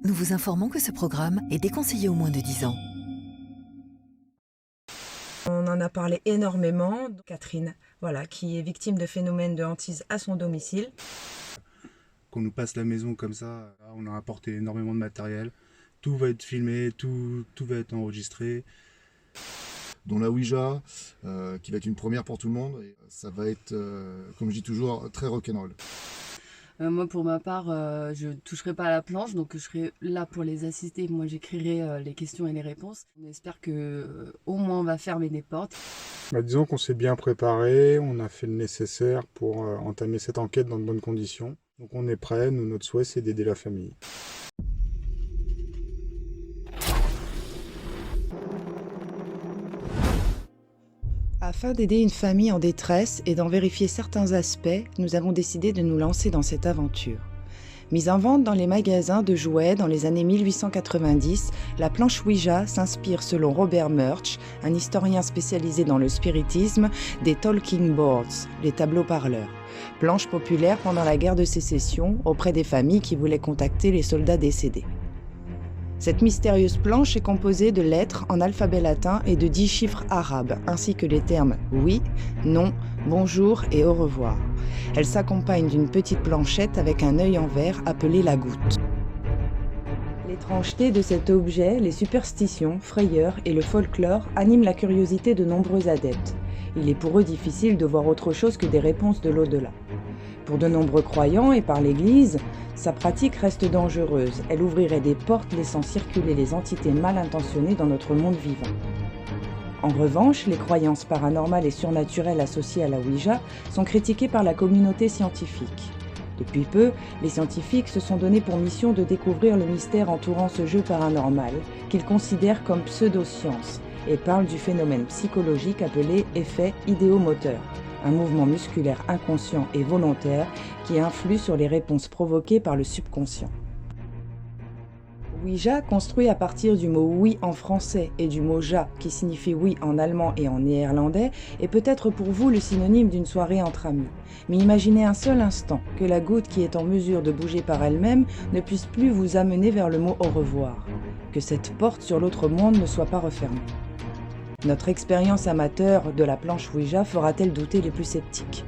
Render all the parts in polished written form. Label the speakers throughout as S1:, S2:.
S1: Nous vous informons que ce programme est déconseillé aux moins de 10 ans.
S2: On en a parlé énormément. Catherine, voilà, qui est victime de phénomènes de hantise à son domicile.
S3: Qu'on nous passe la maison comme ça, on a apporté énormément de matériel. Tout va être filmé, tout va être enregistré.
S4: Dont la Ouija, qui va être une première pour tout le monde. Et ça va être, comme je dis toujours, très rock'n'roll.
S5: Moi, pour ma part, je ne toucherai pas à la planche, donc je serai là pour les assister. Moi, j'écrirai les questions et les réponses. On espère que au moins on va fermer des portes.
S6: Disons qu'on s'est bien préparé, on a fait le nécessaire pour entamer cette enquête dans de bonnes conditions. Donc on est prêt, nous, notre souhait, c'est d'aider la famille.
S7: Afin d'aider une famille en détresse et d'en vérifier certains aspects, nous avons décidé de nous lancer dans cette aventure. Mise en vente dans les magasins de jouets dans les années 1890, la planche Ouija s'inspire selon Robert Murch, un historien spécialisé dans le spiritisme, des talking boards, les tableaux parleurs. Planche populaire pendant la guerre de sécession auprès des familles qui voulaient contacter les soldats décédés. Cette mystérieuse planche est composée de lettres en alphabet latin et de 10 chiffres arabes, ainsi que les termes « oui »,« non »,« bonjour » et « au revoir ». Elle s'accompagne d'une petite planchette avec un œil en verre appelé la goutte. L'étrangeté de cet objet, les superstitions, frayeurs et le folklore animent la curiosité de nombreux adeptes. Il est pour eux difficile de voir autre chose que des réponses de l'au-delà. Pour de nombreux croyants et par l'Église, sa pratique reste dangereuse. Elle ouvrirait des portes laissant circuler les entités mal intentionnées dans notre monde vivant. En revanche, les croyances paranormales et surnaturelles associées à la Ouija sont critiquées par la communauté scientifique. Depuis peu, les scientifiques se sont donné pour mission de découvrir le mystère entourant ce jeu paranormal, qu'ils considèrent comme pseudo-science, et parlent du phénomène psychologique appelé effet idéomoteur, un mouvement musculaire inconscient et volontaire qui influe sur les réponses provoquées par le subconscient. Ouija, construit à partir du mot oui en français et du mot ja qui signifie oui en allemand et en néerlandais, est peut-être pour vous le synonyme d'une soirée entre amis. Mais imaginez un seul instant que la goutte qui est en mesure de bouger par elle-même ne puisse plus vous amener vers le mot au revoir, que cette porte sur l'autre monde ne soit pas refermée. Notre expérience amateur de la planche Ouija fera-t-elle douter les plus sceptiques ?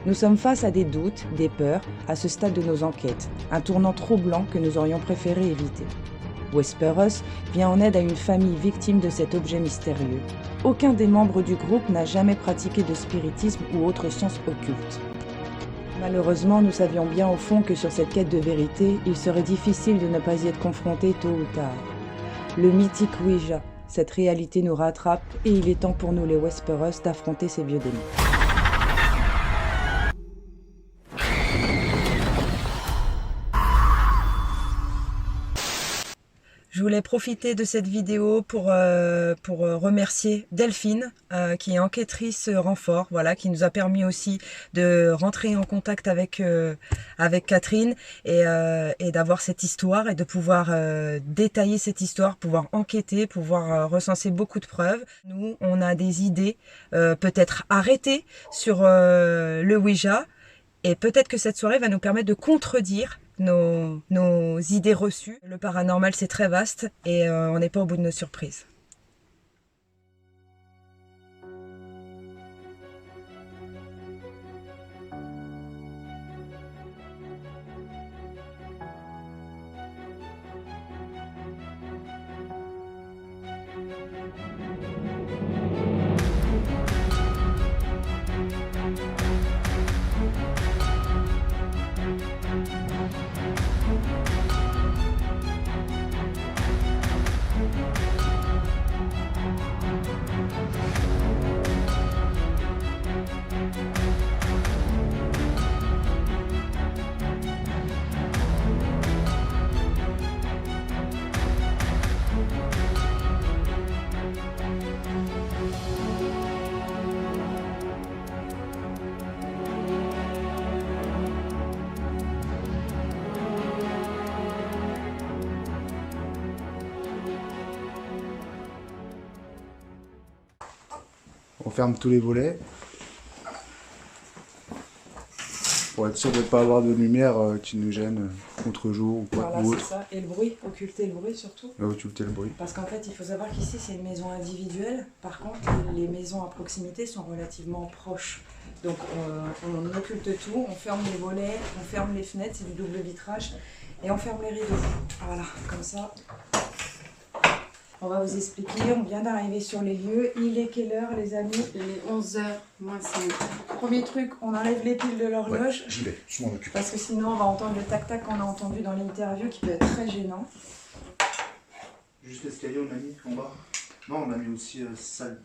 S7: Nous sommes face à des doutes, des peurs, à ce stade de nos enquêtes, un tournant troublant que nous aurions préféré éviter. Whisperus vient en aide à une famille victime de cet objet mystérieux. Aucun des membres du groupe n'a jamais pratiqué de spiritisme ou autre science occulte. Malheureusement, nous savions bien au fond que sur cette quête de vérité, il serait difficile de ne pas y être confronté tôt ou tard. Le mythique Ouija. Cette réalité nous rattrape et il est temps pour nous les Whisperus d'affronter ces vieux démons.
S2: Je voulais profiter de cette vidéo pour remercier Delphine, qui est enquêtrice renfort, voilà, qui nous a permis aussi de rentrer en contact avec Catherine et d'avoir cette histoire et de pouvoir détailler cette histoire, pouvoir enquêter, pouvoir recenser beaucoup de preuves. Nous, on a des idées, peut-être arrêtées sur le Ouija, et peut-être que cette soirée va nous permettre de contredire nos idées reçues. Le paranormal, c'est très vaste et on n'est pas au bout de nos surprises.
S3: On ferme tous les volets. pour être sûr de ne pas avoir de lumière qui nous gêne contre-jour ou quoi.
S7: Voilà,
S3: Ou
S7: c'est
S3: autre.
S7: ça. Et le bruit, occulter le bruit surtout.
S3: Occulter le bruit.
S7: Parce qu'en fait, il faut savoir qu'ici, c'est une maison individuelle. Par contre, les maisons à proximité sont relativement proches. Donc, on occulte tout, on ferme les volets, on ferme les fenêtres, c'est du double vitrage, et on ferme les rideaux. Voilà, comme ça. On va vous expliquer, on vient d'arriver sur les lieux. Il est quelle heure, les amis?
S5: Il est 11h moins 5.
S7: Premier truc, on enlève les piles de l'horloge.
S4: J'y vais, je m'en occupe.
S7: Parce que sinon, on va entendre le tac-tac qu'on a entendu dans l'interview qui peut être très gênant.
S3: Juste l'escalier, on a mis en bas. Non, on a mis aussi salle.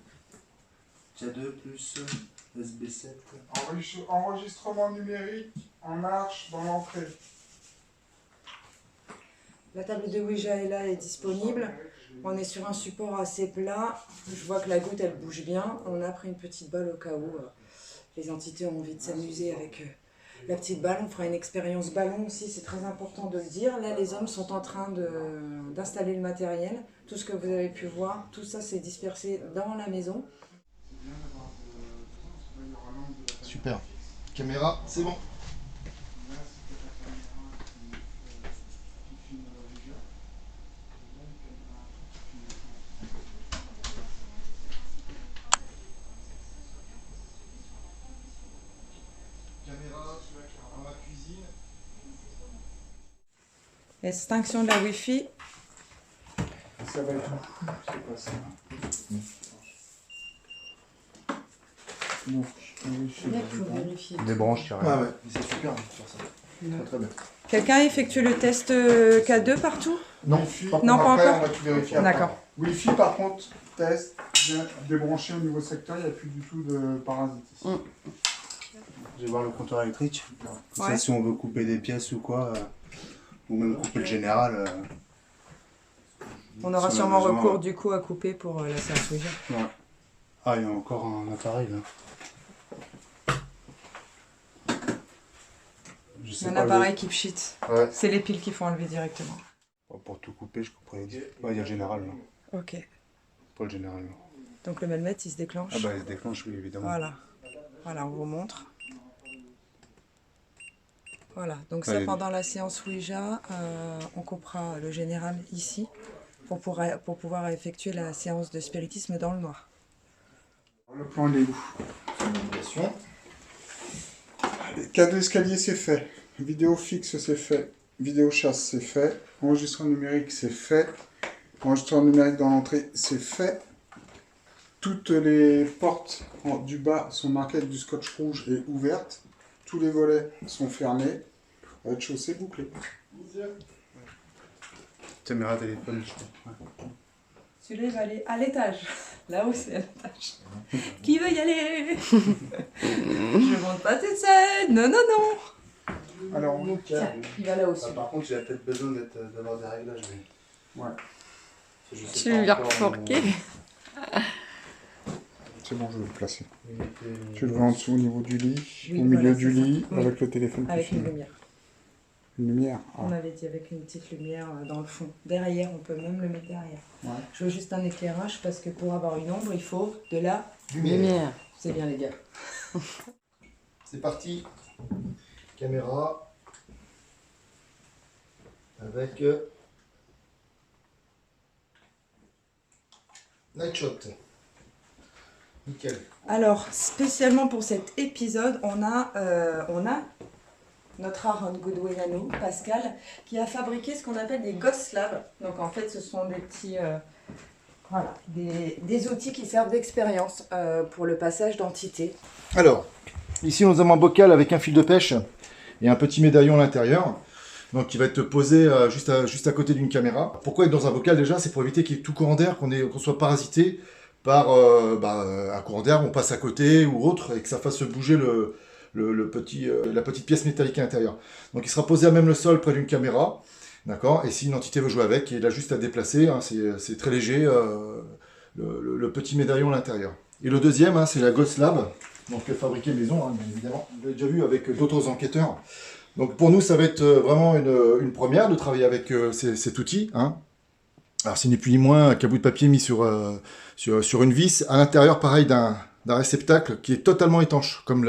S3: K2 plus SB7.
S6: Enregistrement numérique en marche dans l'entrée.
S7: La table de Ouija est là, elle est disponible. On est sur un support assez plat. Je vois que la goutte, elle bouge bien. On a pris une petite balle au cas où les entités ont envie de s'amuser avec la petite balle. On fera une expérience ballon aussi, c'est très important de le dire. Là, les hommes sont en train d'installer le matériel. Tout ce que vous avez pu voir, tout ça, c'est dispersé dans la maison.
S4: Super. Caméra, c'est bon. Caméra, tu vas faire dans la cuisine.
S7: Extinction de la Wi-Fi.
S6: Ça va être où? C'est pas ça. Donc, oui, je sais
S5: Là,
S6: pas.
S5: il faut vérifier.
S3: Des branches qui
S4: Ouais,
S3: arrivent.
S4: ouais, c'est super de faire ça. Très, très bien.
S7: Quelqu'un effectue le test K2 partout?
S4: Non,
S6: Par
S7: Non,
S6: contre,
S7: pas
S6: après,
S7: encore.
S6: on va tout vérifier après.
S7: D'accord.
S6: Wi-Fi, par contre, test, bien débranché au niveau secteur, il n'y a plus du tout de parasites ici.
S3: Je vais voir le compteur électrique. Comme
S7: Ouais.
S3: ça, si on veut couper des pièces ou quoi, ou même couper le général.
S7: On aura
S3: Si
S7: sûrement
S3: besoin,
S7: recours du coup à couper pour la séance Ouija.
S3: Ouais. Ah, il y a encore un appareil là. Je sais
S7: Un
S3: pas,
S7: appareil keep sheet.
S4: Ouais.
S7: C'est les piles qu'il faut enlever directement.
S3: pour tout couper, je couperais. Ouais, il y a le général là.
S7: Ok.
S3: Pas le général là.
S7: Donc le melmètre, il se déclenche.
S3: Ah bah, il se déclenche, oui, évidemment.
S7: Voilà. Voilà, on vous montre. Voilà, donc
S3: Ouais,
S7: ça pendant la séance Ouija, on coupera le général ici pour pouvoir effectuer la séance de spiritisme dans le noir.
S6: Le plan, il est où?
S4: Navigation.
S6: Cas d'escalier, c'est fait. Vidéo fixe, c'est fait. Vidéo chasse, c'est fait. Enregistrement numérique, c'est fait. Enregistrement numérique dans l'entrée, c'est fait. Toutes les portes du bas sont marquées avec du scotch rouge et ouvertes. Tous les volets sont fermés. Rez-de-chaussée bouclé.
S3: Caméra téléphone, je crois. Ouais.
S7: Celui-là, il va aller à l'étage. Là-haut, c'est à l'étage. Qui veut y aller? Je monte pas toute seule. Non, non, non.
S6: Alors,
S7: Tiens, il va là-haut.
S3: Ah, par contre, il a peut-être besoin d'avoir des réglages. Mais...
S6: Ouais.
S3: Je sais
S5: Tu
S3: pas
S5: lui as
S3: encore,
S5: reforqué.
S6: C'est bon, je vais le placer.
S3: il était-
S6: Tu le veux en dessous au niveau du lit,
S7: Oui,
S6: au milieu
S7: voilà,
S6: du
S7: c'est ça.
S6: lit,
S7: Oui.
S6: avec le téléphone qui
S7: Avec une
S6: filme.
S7: lumière.
S6: Une lumière. Ah.
S7: On avait dit avec une petite lumière dans le fond. Derrière, on peut même le mettre derrière.
S6: Ouais.
S7: Je veux juste un éclairage parce que pour avoir une ombre, il faut de la...
S5: Lumière.
S7: C'est bien les gars.
S4: C'est parti. Caméra. Avec Night Shot. Nickel.
S7: Alors, spécialement pour cet épisode, on a notre Aaron Goodwin à nous, Pascal, qui a fabriqué ce qu'on appelle des Ghost Labs. Donc en fait, ce sont des petits... voilà, des outils qui servent d'expérience pour le passage d'entités.
S4: Alors, ici nous avons un bocal avec un fil de pêche et un petit médaillon à l'intérieur. Donc qui va être posé juste à côté d'une caméra. Pourquoi être dans un bocal déjà? C'est pour éviter qu'il y ait tout courant d'air, qu'on soit parasité par un courant d'air, on passe à côté ou autre, et que ça fasse bouger la petite pièce métallique à l'intérieur. Donc il sera posé à même le sol près d'une caméra. D'accord. Et si une entité veut jouer avec, il a juste à déplacer, hein, c'est très léger, le petit médaillon à l'intérieur. Et le deuxième, hein, c'est la Ghost Lab, donc fabriquée maison, hein, bien évidemment. Vous l'avez déjà vu avec d'autres enquêteurs. Donc pour nous, ça va être vraiment une première de travailler avec cet outil. Hein. Alors ce n'est plus ni moins qu'un bout de papier mis sur une vis, à l'intérieur pareil d'un réceptacle qui est totalement étanche, comme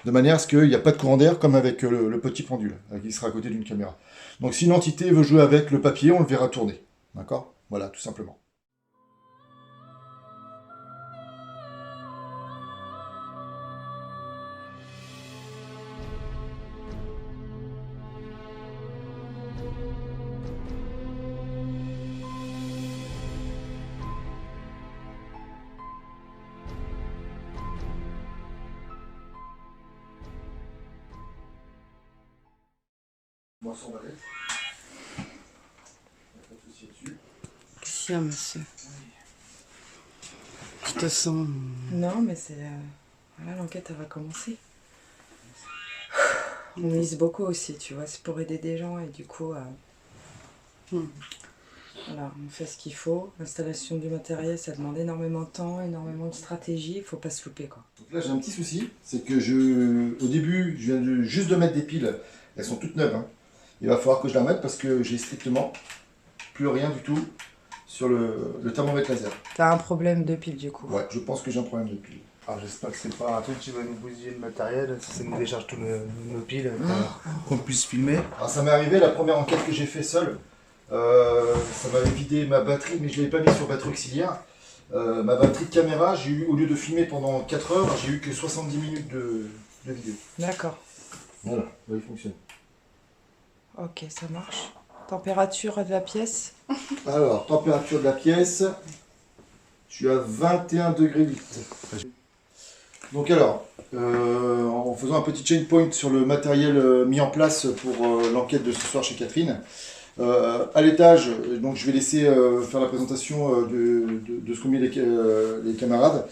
S4: de manière à ce qu'il n'y a pas de courant d'air comme avec le petit pendule, qui sera à côté d'une caméra. Donc si une entité veut jouer avec le papier, on le verra tourner. D'accord? Voilà, tout simplement. Boisson balai. Pas de souci dessus.
S5: Qu'est-ce qu'il y a, monsieur? Je te sens...
S7: Non, mais c'est... Voilà, l'enquête, elle va commencer. On mise beaucoup aussi, tu vois, c'est pour aider des gens et du coup... Voilà, on fait ce qu'il faut. L'installation du matériel, ça demande énormément de temps, énormément de stratégie, il faut pas se louper, quoi.
S4: Donc là, j'ai un petit souci, c'est que au début, je viens juste de mettre des piles. Elles sont toutes neuves, hein. Il va falloir que je la mette parce que j'ai strictement plus rien du tout sur le thermomètre laser.
S7: T'as un problème de pile, du coup.
S4: Ouais, je pense que j'ai un problème de pile.
S3: Alors j'espère que c'est pas un truc qui va nous bousiller le matériel, si ça nous décharge tous nos piles, qu'on puisse filmer.
S4: Alors ça m'est arrivé, la première enquête que j'ai fait seul, ça m'avait vidé ma batterie, mais je ne l'avais pas mis sur batterie auxiliaire. Ma batterie de caméra, j'ai eu, au lieu de filmer pendant 4 heures, j'ai eu que 70 minutes de vidéo.
S7: D'accord.
S4: Voilà, là, il fonctionne.
S7: Ok, ça marche. Température de la pièce?
S4: Alors, température de la pièce, je suis à 21,8 degrés. Donc alors, en faisant un petit chain point sur le matériel mis en place pour l'enquête de ce soir chez Catherine, à l'étage, donc je vais laisser faire la présentation de ce qu'ont mis les camarades.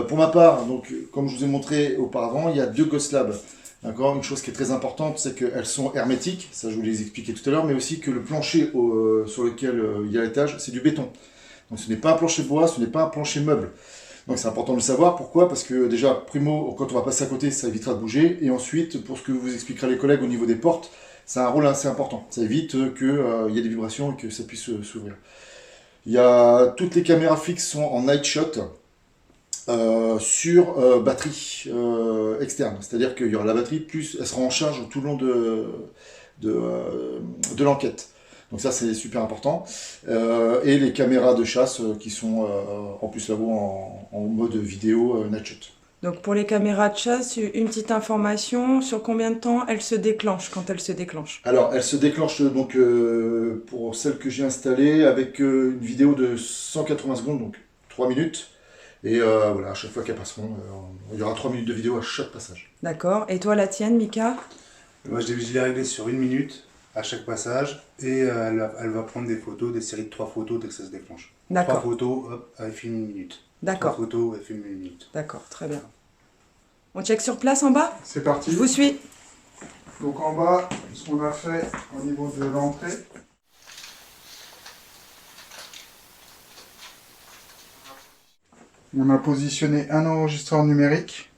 S4: Pour ma part, donc, comme je vous ai montré auparavant, il y a 2 Ghost Labs. D'accord. Une chose qui est très importante, c'est qu'elles sont hermétiques, ça je vous l'ai expliqué tout à l'heure, mais aussi que le plancher sur lequel il y a l'étage, c'est du béton. Donc ce n'est pas un plancher bois, ce n'est pas un plancher meuble. Donc c'est important de le savoir, pourquoi? Parce que déjà, primo, quand on va passer à côté, ça évitera de bouger, et ensuite, pour ce que vous expliquera les collègues au niveau des portes, ça a un rôle assez important. Ça évite qu'il y ait des vibrations et que ça puisse s'ouvrir. Toutes les caméras fixes sont en night shot, sur batterie externe, c'est-à-dire qu'il y aura la batterie, plus elle sera en charge tout le long de l'enquête. Donc ça c'est super important. Et les caméras de chasse qui sont en plus là-haut en mode vidéo night shot.
S7: Donc pour les caméras de chasse, une petite information sur combien de temps elles se déclenchent quand elles se déclenchent?
S4: Alors elles se déclenchent donc pour celles que j'ai installées avec une vidéo de 180 secondes, donc 3 minutes. Et voilà, à chaque fois qu'elles passeront, il y aura 3 minutes de vidéo à chaque passage.
S7: D'accord. Et toi, la tienne, Mika?
S3: Moi je l'ai réglé sur 1 minute à chaque passage et elle va prendre des photos, des séries de 3 photos dès que ça se déclenche. 3
S7: D'accord.
S3: photos, hop, elle filme 1 minute. 3
S7: D'accord.
S3: photos, elle filme 1 minute.
S7: D'accord, très bien. On check sur place en bas?
S6: C'est parti.
S7: Je vous suis.
S6: Donc en bas, ce qu'on a fait au niveau de l'entrée. On a positionné un enregistreur numérique.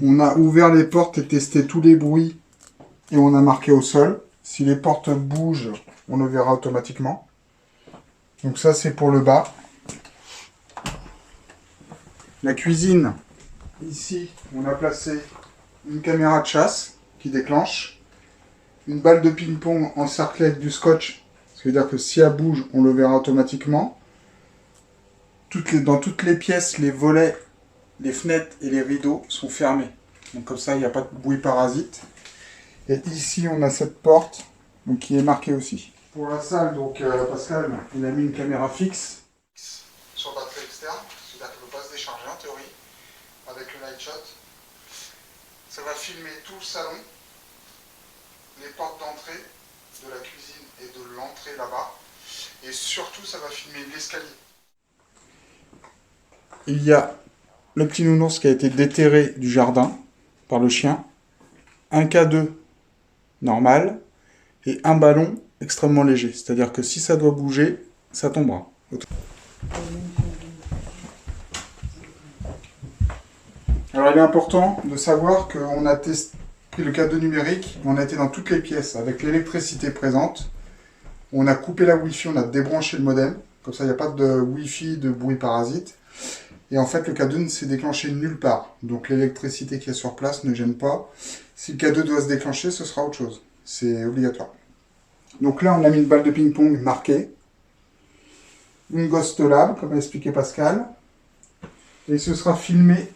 S6: On a ouvert les portes et testé tous les bruits. Et on a marqué au sol. Si les portes bougent, on le verra automatiquement. Donc ça, c'est pour le bas. La cuisine. Ici, on a placé une caméra de chasse qui déclenche. Une balle de ping-pong encerclée avec du scotch. Ça veut dire que si elle bouge, on le verra automatiquement. Dans toutes les pièces, les volets, les fenêtres et les rideaux sont fermés. Donc comme ça, il n'y a pas de bruit parasite. Et ici, on a cette porte donc, qui est marquée aussi. Pour la salle, donc Pascal, il a mis une caméra fixe sur batterie externe. C'est-à-dire qu'elle ne peut pas se décharger en théorie avec le night shot. Ça va filmer tout le salon, les portes d'entrée de la cuisine et de l'entrée là-bas. Et surtout, ça va filmer l'escalier. Il y a le petit nounours qui a été déterré du jardin par le chien, un K2 normal et un ballon extrêmement léger. C'est-à-dire que si ça doit bouger, ça tombera. Alors il est important de savoir qu'on a pris le K2 numérique, on a été dans toutes les pièces avec l'électricité présente. On a coupé la Wi-Fi, on a débranché le modem. Comme ça, il n'y a pas de Wi-Fi, de bruit parasite. Et en fait, le K2 ne s'est déclenché nulle part. Donc l'électricité qui est sur place ne gêne pas. Si le K2 doit se déclencher, ce sera autre chose. C'est obligatoire. Donc là, on a mis une balle de ping-pong marquée. Une Ghost Lab, comme a expliqué Pascal. Et ce sera filmé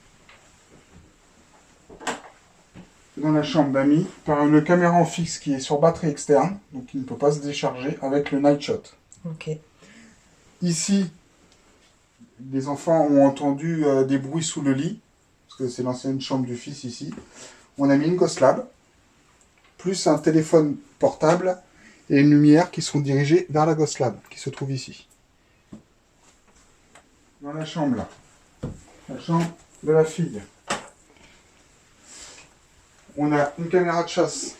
S6: dans la chambre d'amis par une caméra en fixe qui est sur batterie externe, donc qui ne peut pas se décharger avec le Night Shot.
S2: Ok.
S6: Ici, les enfants ont entendu des bruits sous le lit, parce que c'est l'ancienne chambre du fils ici. On a mis une Ghost Lab, plus un téléphone portable et une lumière qui sont dirigées vers la Ghost Lab, qui se trouve ici. Dans la chambre là, la chambre de la fille. On a une caméra de chasse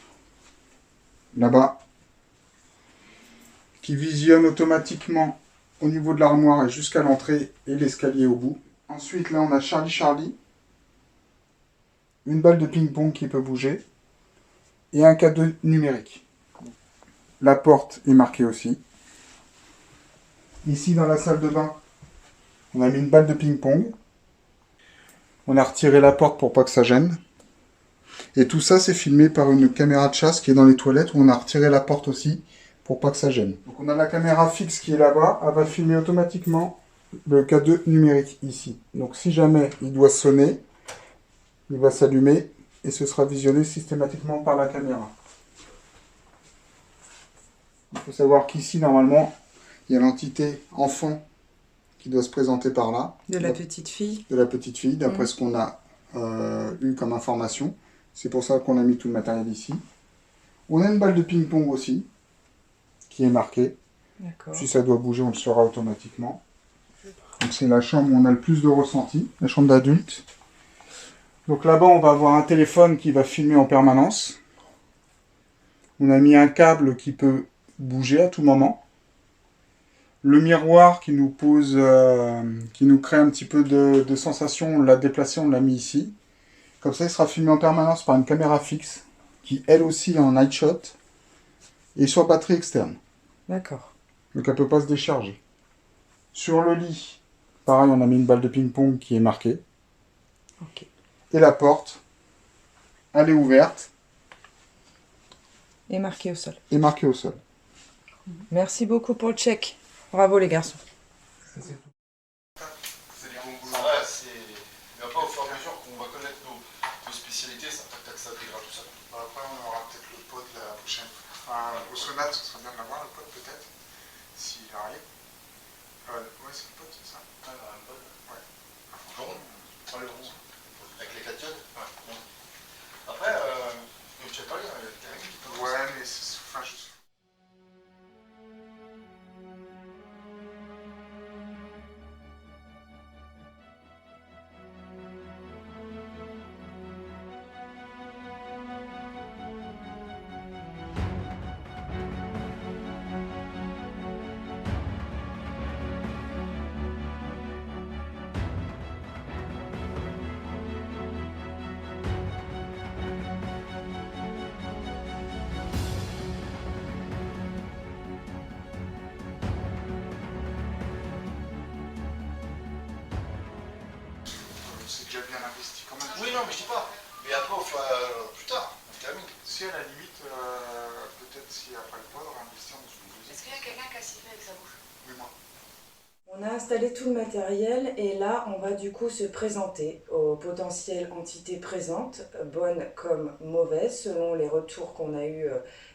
S6: là-bas qui visionne automatiquement au niveau de l'armoire et jusqu'à l'entrée et l'escalier au bout. Ensuite, là, on a Charlie, une balle de ping-pong qui peut bouger et un K2 numérique. La porte est marquée aussi. Ici, dans la salle de bain, on a mis une balle de ping-pong. On a retiré la porte pour pas que ça gêne. Et tout ça, c'est filmé par une caméra de chasse qui est dans les toilettes où on a retiré la porte aussi pour pas que ça gêne. Donc on a la caméra fixe qui est là-bas, elle va filmer automatiquement le K2 numérique ici. Donc si jamais il doit sonner, il va s'allumer et ce sera visionné systématiquement par la caméra. Il faut savoir qu'ici, normalement, il y a l'entité enfant qui doit se présenter par là.
S2: De la petite fille.
S6: De la petite fille, d'après ce qu'on a eu comme information. C'est pour ça qu'on a mis tout le matériel ici. On a une balle de ping-pong aussi, qui est marquée.
S2: D'accord.
S6: Si ça doit bouger, on le saura automatiquement. Donc c'est la chambre où on a le plus de ressenti, la chambre d'adulte. Donc là-bas, on va avoir un téléphone qui va filmer en permanence. On a mis un câble qui peut bouger à tout moment. Le miroir qui nous pose, qui nous crée un petit peu de sensation, on l'a déplacé, on l'a mis ici. Comme ça, il sera filmé en permanence par une caméra fixe, qui elle aussi est en night shot, et sur batterie externe.
S2: D'accord.
S6: Donc elle ne peut pas se décharger. Sur le lit, pareil, on a mis une balle de ping-pong qui est marquée.
S2: Ok.
S6: Et la porte, elle est ouverte
S2: Et marqué au sol.
S6: et marquée au sol.
S2: Merci beaucoup pour le check. Bravo les garçons.
S4: C'est du bon boulot. Ouais, mais après, au fur et à mesure qu'on va connaître nos spécialités, ça s'intégrera tout ça.
S6: Après, on aura peut-être le pote la prochaine fois. Enfin, au sonate, ce serait bien de l'avoir, le pote, peut-être, s'il arrive. Ouais, c'est le pote, c'est ça?
S4: Ouais, un pote.
S6: Ouais.
S4: Rond. Sur les ronds. Avec les clatioles. Ouais. Après, je sais pas, il y a quelqu'un qui peut.
S6: Ouais, mais enfin, je... C'est déjà bien investi quand même.
S4: Oui, non, mais je dis pas. Mais après, plus tard, on termine.
S6: Si à la limite, peut-être si après le pod, on va investir dans une deuxième.
S5: Est-ce qu'il y a quelqu'un qui a sifflé avec sa bouche?
S6: Oui, moi.
S7: On a installé tout le matériel et là, on va du coup se présenter aux potentielles entités présentes, bonnes comme mauvaises, selon les retours qu'on a eus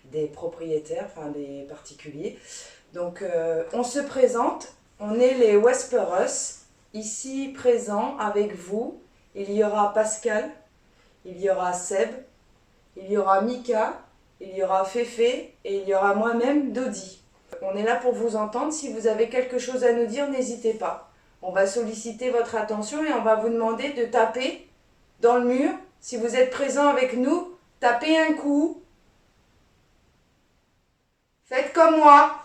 S7: des propriétaires, enfin des particuliers. Donc, on se présente, on est les Whisperers, ici présents avec vous. Il y aura Pascal, il y aura Seb, il y aura Mika, il y aura Féfé et il y aura moi-même, Dodi. On est là pour vous entendre. Si vous avez quelque chose à nous dire, n'hésitez pas. On va solliciter votre attention et on va vous demander de taper dans le mur. Si vous êtes présent avec nous, tapez un coup. Faites comme moi.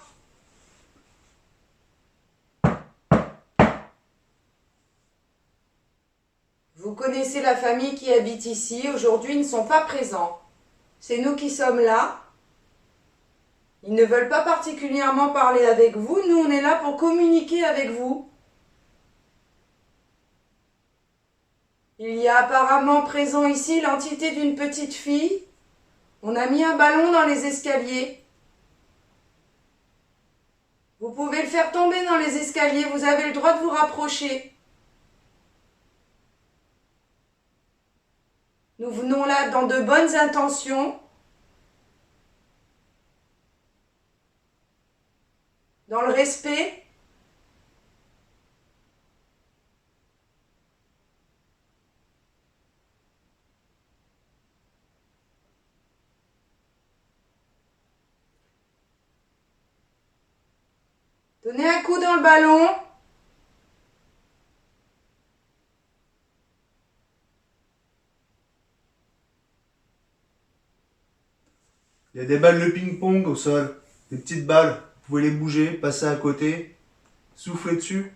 S7: Vous connaissez la famille qui habite ici. Aujourd'hui, ils ne sont pas présents. C'est nous qui sommes là. Ils ne veulent pas particulièrement parler avec vous. Nous, on est là pour communiquer avec vous. Il y a apparemment présent ici l'entité d'une petite fille. On a mis un ballon dans les escaliers. Vous pouvez le faire tomber dans les escaliers, vous avez le droit de vous rapprocher. Nous venons là dans de bonnes intentions, dans le respect. Donnez un coup dans le ballon.
S3: Il y a des balles de ping-pong au sol. Des petites balles. Vous pouvez les bouger, passer à côté, souffler dessus.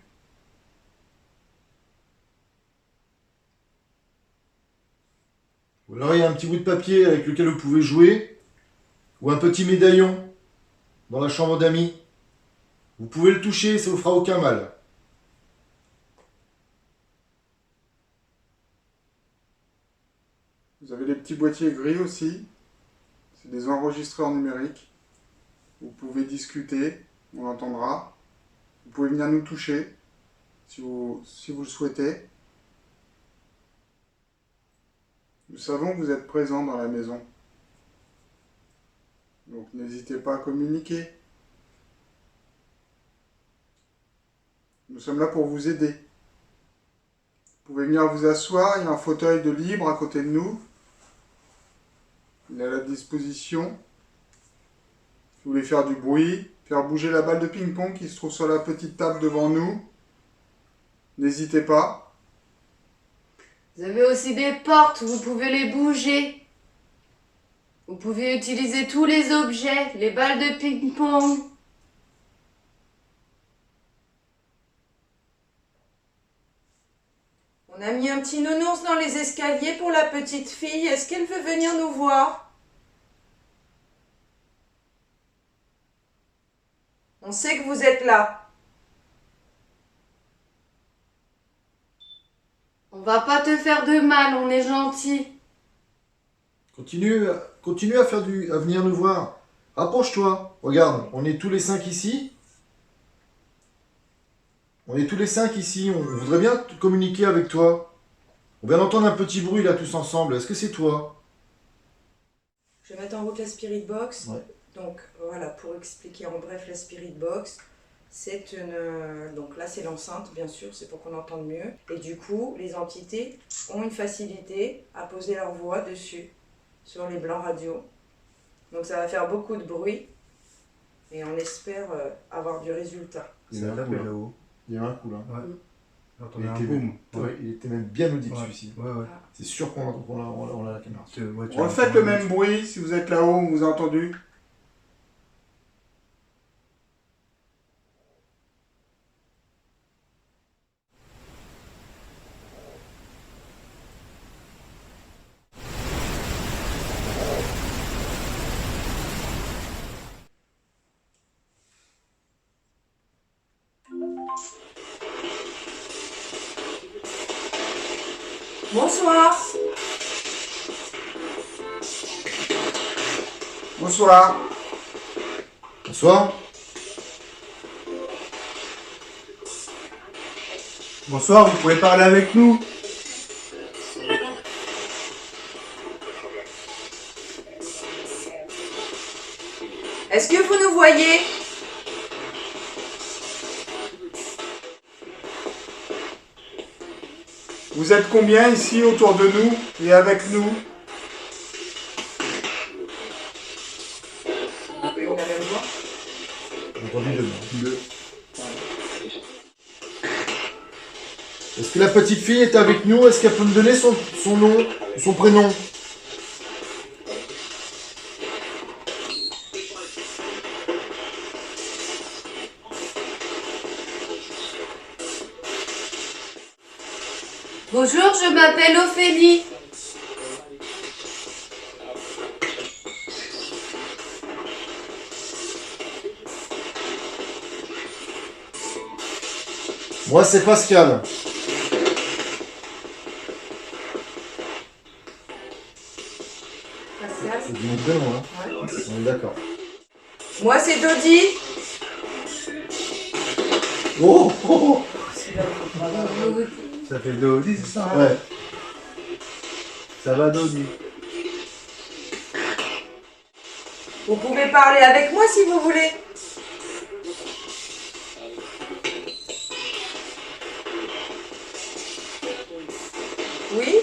S4: Ou alors il y a un petit bout de papier avec lequel vous pouvez jouer. Ou un petit médaillon dans la chambre d'amis. Vous pouvez le toucher, ça vous fera aucun mal.
S6: Vous avez des petits boîtiers gris aussi. C'est des enregistreurs numériques. Vous pouvez discuter, on l'entendra. Vous pouvez venir nous toucher si vous le souhaitez. Nous savons que vous êtes présents dans la maison. Donc n'hésitez pas à communiquer. Nous sommes là pour vous aider. Vous pouvez venir vous asseoir, il y a un fauteuil de libre à côté de nous. Il est à la disposition. Si vous voulez faire du bruit, faire bouger la balle de ping-pong qui se trouve sur la petite table devant nous, n'hésitez pas.
S7: Vous avez aussi des portes, vous pouvez les bouger. Vous pouvez utiliser tous les objets, les balles de ping-pong. On a mis un petit nounours dans les escaliers pour la petite fille. Est-ce qu'elle veut venir nous voir? On sait que vous êtes là. On va pas te faire de mal, on est gentil.
S4: Continue à venir nous voir. Rapproche-toi. Regarde, on est tous les 5 ici. On est tous les 5 ici. On voudrait bien communiquer avec toi. On vient d'entendre un petit bruit là tous ensemble. Est-ce que c'est toi?
S7: Je vais mettre en route la Spirit Box.
S4: Ouais.
S7: Donc voilà, pour expliquer en bref la Spirit Box, c'est une... donc là c'est l'enceinte bien sûr, c'est pour qu'on entende mieux. Et du coup, les entités ont une facilité à poser leur voix dessus, sur les blancs radio. Donc ça va faire beaucoup de bruit et on espère avoir du résultat.
S4: Il y a un coup là.
S3: là-haut.
S4: Il y a un coup là.
S3: Ouais.
S4: Il
S3: Un
S4: était,
S3: boom.
S4: ouais, il était même bien audible
S3: Ouais.
S4: celui-ci.
S3: Ouais, ouais.
S4: C'est sûr qu'on a la caméra.
S6: Refaites le même bruit si vous êtes là-haut, on vous a entendu.
S7: Bonsoir.
S6: Bonsoir.
S4: Bonsoir.
S3: Bonsoir, vous pouvez parler avec nous.
S7: Est-ce que vous nous voyez?
S6: Vous êtes combien ici autour de nous et avec nous?
S7: On a la même voix.
S4: J'ai entendu deux. Est-ce que la petite fille est avec nous? Est-ce qu'elle peut me donner son nom, son prénom?
S7: Bonjour, je m'appelle Ophélie.
S4: Moi, c'est Pascal. D'accord.
S2: Moi, c'est Dodi.
S4: Oh, oh, oh.
S3: Ça fait Dodi, c'est ça, hein?
S4: Ouais.
S3: Ça va, Dodi?
S2: Vous pouvez parler avec moi si vous voulez. Oui?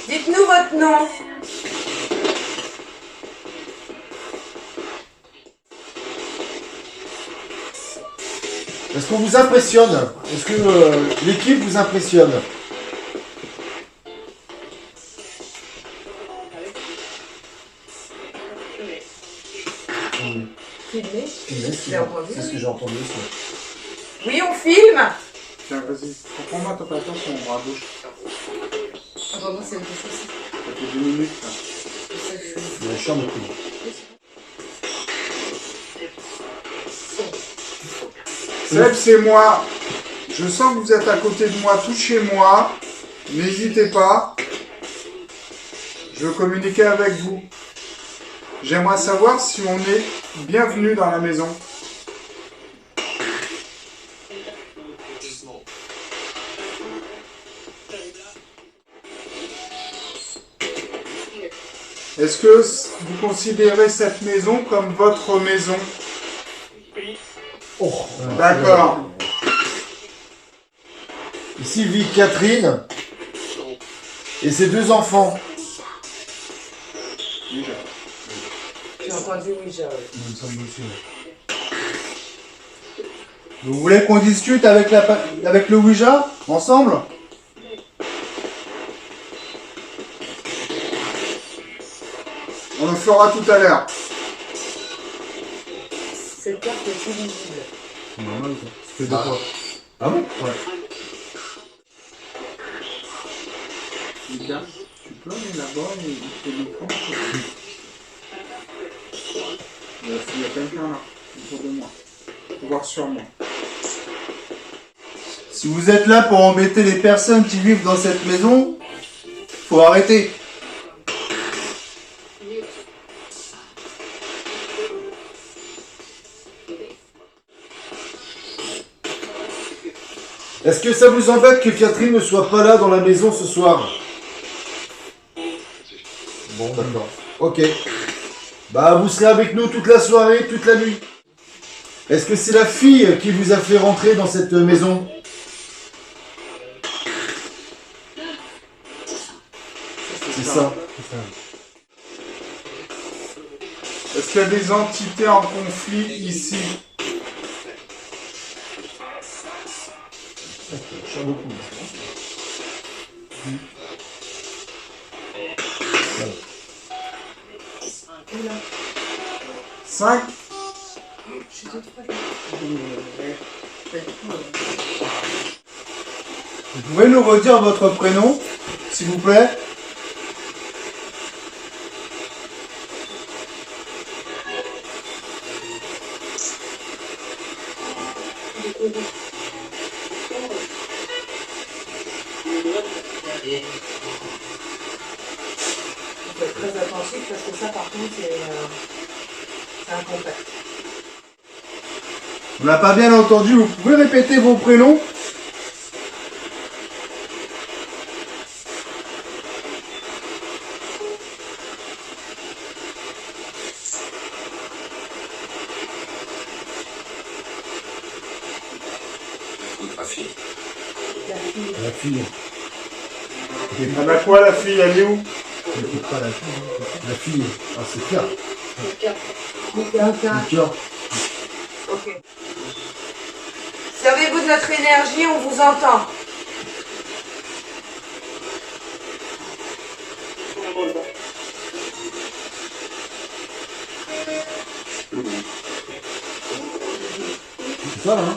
S2: Dites-nous votre nom.
S4: Est-ce qu'on vous impressionne? Est-ce que l'équipe vous impressionne?
S2: Filmez.
S4: C'est
S2: entendu.
S4: ce que j'ai entendu aussi.
S2: Oui, on filme.
S6: Tiens, vas-y. Prends-moi ta patate sur mon bras gauche.
S5: Ah bah moi c'est le souci.
S6: Ça fait 2 minutes, là.
S4: Il y a un charme de coup.
S6: Seb, c'est moi. Je sens que vous êtes à côté de moi, touchez-moi. N'hésitez pas. Je veux communiquer avec vous. J'aimerais savoir si on est bienvenu dans la maison. Est-ce que vous considérez cette maison comme votre maison?
S4: Oh,
S6: D'accord.
S4: Ici vit Catherine et ses 2 enfants.
S2: J'ai entendu Ouija.
S3: Vous voulez qu'on discute avec le Ouija ensemble?
S6: On le fera tout à l'heure.
S2: Cette carte est illisible.
S3: C'est normal quoi. C'est de quoi?
S4: Ah bon?
S3: Ouais.
S6: Lucas, tu peux aller là-bas et nous prendre? Il y a quelqu'un là, autour de moi. Voir sur moi.
S3: Si vous êtes là pour embêter les personnes qui vivent dans cette maison, faut arrêter.
S4: Est-ce que ça vous embête que Catherine ne soit pas là dans la maison ce soir? Bon, d'accord. Ok. Bah, vous serez avec nous toute la soirée, toute la nuit. Est-ce que c'est la fille qui vous a fait rentrer dans cette maison? C'est ça.
S6: Est-ce qu'il y a des entités en conflit ici? Cinq.
S3: Vous pouvez nous redire votre prénom, s'il vous plaît?
S2: Il faut être très attentif parce que ça, par contre, c'est un contact.
S3: On n'a pas bien entendu, vous pouvez répéter vos prénoms?
S4: La fille.
S6: Elle a quoi la fille? Elle est où?
S4: N'écoute pas la fille. La fille. Ah, c'est clair.
S2: Lucas.
S4: Lucas.
S2: Ok. Servez-vous de notre énergie, on vous entend.
S4: C'est ça, hein?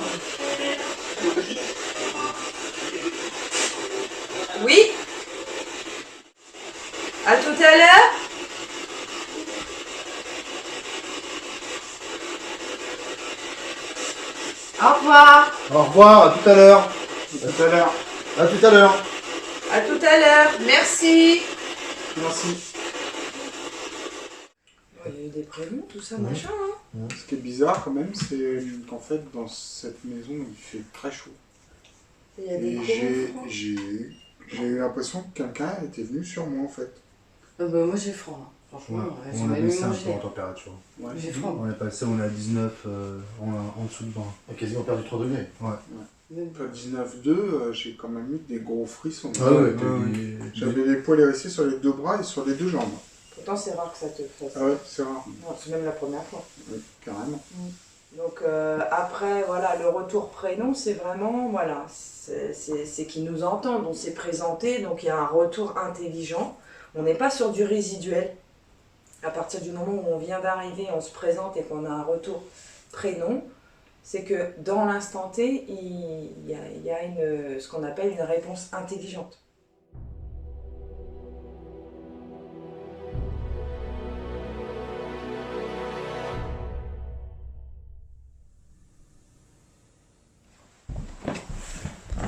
S2: Oui? À tout à l'heure? Au revoir.
S3: Au revoir, à tout à l'heure.
S6: Tout à l'heure.
S4: À tout à l'heure.
S2: À tout à l'heure. Merci.
S6: Merci.
S2: Il y a eu des prénoms, tout ça,
S4: Oui.
S2: machin. Hein.
S6: Ce qui est bizarre quand même, c'est qu'en fait, dans cette maison, il fait très chaud.
S2: Il y a des
S6: Et
S2: courants froids.
S6: j'ai eu l'impression que quelqu'un était venu sur moi, en fait.
S5: Bah, moi j'ai froid. Hein. Franchement, j'ai
S3: On a
S5: même
S3: baissé un
S5: mangé.
S3: peu en température.
S6: Ouais.
S5: J'ai froid.
S3: On est passé, on est à 19, en dessous de 20.
S4: On a quasiment perdu 3 degrés.
S5: Même.
S6: À 19,2, j'ai quand même eu des gros frissons.
S4: Ah ouais,
S6: J'avais les poils hérissés sur les 2 bras et sur les 2 jambes.
S2: Pourtant, c'est rare que ça te fasse.
S6: Ah ouais, c'est rare.
S2: Non, c'est même la première fois.
S6: Oui, carrément.
S2: Donc après, voilà, le retour prénom, c'est vraiment, voilà, c'est qui nous entendent, on s'est présenté, donc il y a un retour intelligent. On n'est pas sur du résiduel. À partir du moment où on vient d'arriver, on se présente et qu'on a un retour prénom, c'est que dans l'instant T, il y a ce qu'on appelle une réponse intelligente.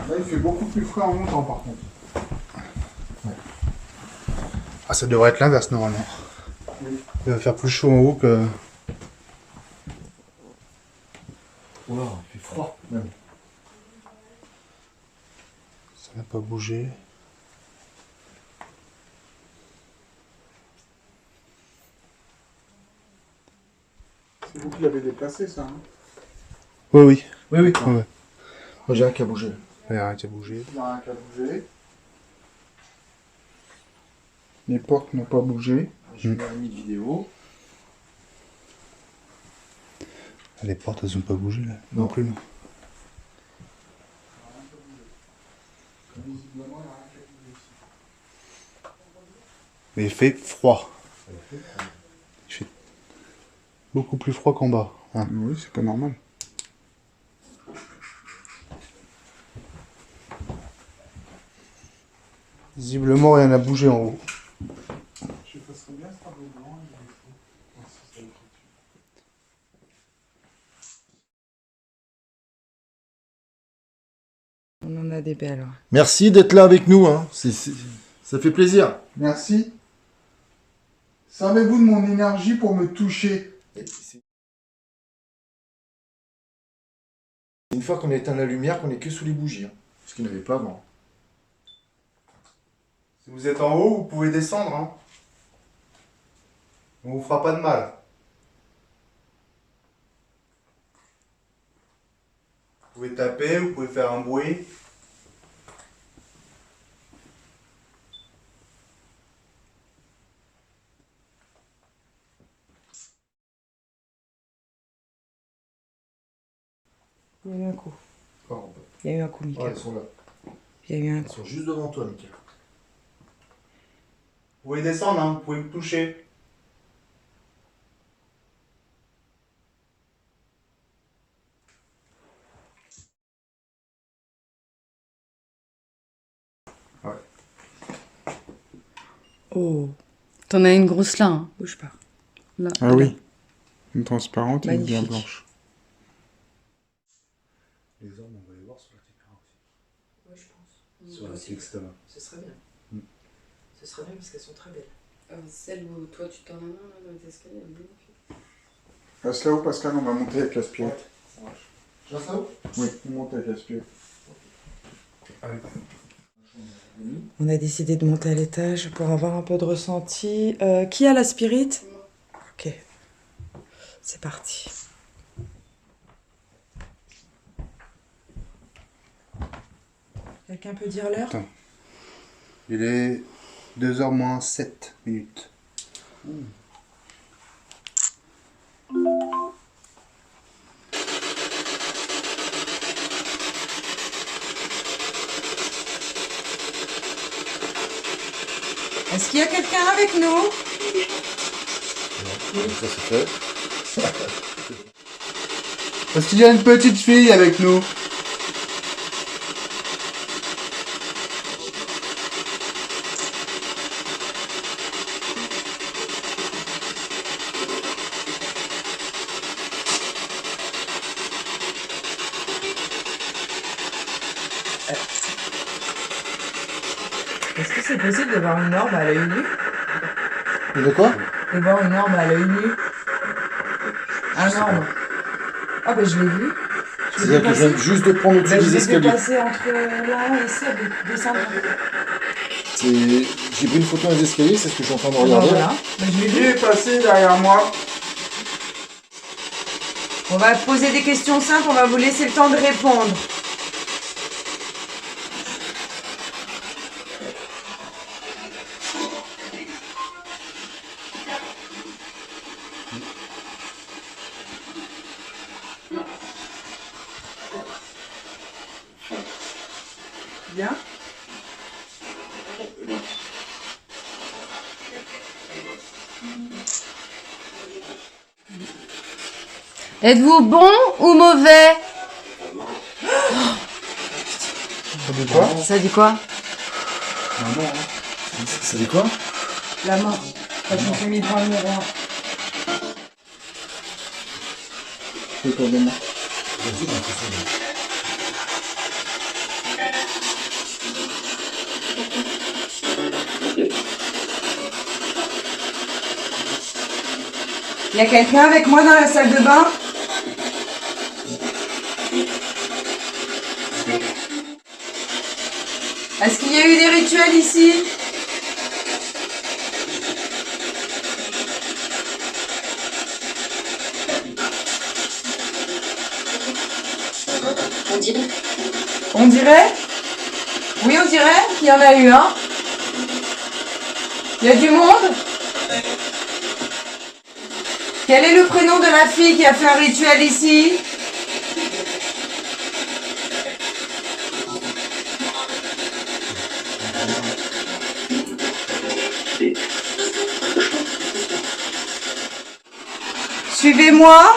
S6: Là, il fait beaucoup plus frais en montant, par contre.
S3: Ah, ça devrait être l'inverse normalement.
S6: Oui.
S3: Il va faire plus chaud en haut que.
S4: Wow, il fait froid même.
S3: Ça n'a pas bougé.
S6: C'est vous qui l'avez déplacé, ça, hein?
S3: Oui, oui.
S4: Oui, oui.
S3: Ouais.
S4: Moi j'ai un qui a bougé.
S3: Ouais, arrête de bouger.
S6: Il n'y a rien qu'à bouger. Les portes n'ont pas bougé.
S4: J'ai mis un de vidéo.
S3: Les portes, elles ont pas bougé là.
S4: Non.
S3: Non plus, non. Mais il fait froid. Il fait beaucoup plus froid qu'en bas. Hein.
S6: Oui, c'est pas normal.
S3: Visiblement, rien n'a bougé en haut.
S6: Je passerai bien ce tableau blanc. Si ça écrit dessus.
S2: On en a des belles.
S4: Merci d'être là avec nous. Hein. Ça fait plaisir.
S6: Merci. Servez-vous de mon énergie pour me toucher.
S4: Une fois qu'on a éteint la lumière, qu'on est que sous les bougies. Hein. Ce qu'il n'y avait pas avant.
S3: Si vous êtes en haut, vous pouvez descendre. Hein. On vous fera pas de mal. Vous pouvez taper, vous pouvez faire un bruit.
S2: Il y a eu un coup.
S4: Oh,
S2: Il y a eu un coup, Mika.
S4: ouais, ils sont là.
S2: Il y a eu un
S4: Ils
S2: coup.
S4: sont juste devant toi, Mika.
S3: Vous pouvez descendre, hein. Vous pouvez me toucher.
S2: Oh,
S5: T'en as une grosse là, hein.
S2: bouge pas.
S5: Là,
S6: Ah
S5: là.
S6: oui. Une transparente et une bien
S2: Magnifique.
S6: blanche.
S3: Les hommes, on va les voir sur la caméra aussi.
S2: Oui, je pense.
S3: Sur la fixe là.
S2: Ce serait bien.
S3: Mm.
S2: Ce serait bien parce qu'elles sont très belles.
S5: Celle où toi tu tends la main là, dans les escaliers, elle est magnifique.
S6: Reste là-haut, Pascal, on va monter avec l'aspirette.
S4: Je reste là-haut.
S6: Oui, on monte avec l'aspirette.
S3: Allez.
S2: On a décidé de monter à l'étage pour avoir un peu de ressenti. Qui a la spirit? Ok. C'est parti. Quelqu'un peut dire l'heure?
S3: Attends. Il est 2h moins 7 minutes.
S2: Est-ce qu'il y a quelqu'un avec nous?
S4: Ça c'est fait.
S3: Est-ce qu'il y a une petite fille avec nous?
S2: Est-ce que c'est possible d'avoir une orbe à l'œil nu?
S4: Et de quoi?
S2: Et voir une orbe à l'œil nu. Un orbe. Ah ben je l'ai vu.
S4: C'est-à-dire que je viens juste de prendre au-dessus des
S2: Je l'ai
S4: escaliers.
S2: déplacé entre là et ça, descendre.
S4: J'ai pris une photo des escaliers, c'est ce que je suis en train de
S2: Alors
S4: regarder.
S2: voilà. Ben, je l'ai
S6: Il
S2: vu.
S6: est passé derrière moi.
S2: On va poser des questions simples, on va vous laisser le temps de répondre. Bien.
S5: Êtes-vous bon ou mauvais?
S4: Ça dit quoi?
S5: Ça dit quoi?
S4: Ça dit quoi?
S2: La mort. Quand je me suis mis devant le miroir.
S6: Autour de moi.
S2: Il y a quelqu'un avec moi dans la salle de bain? Est-ce qu'il y a eu des rituels ici? On dirait? Oui, on dirait qu'il y en a eu un. Il y a du monde? Quel est le prénom de la fille qui a fait un rituel ici? Suivez-moi.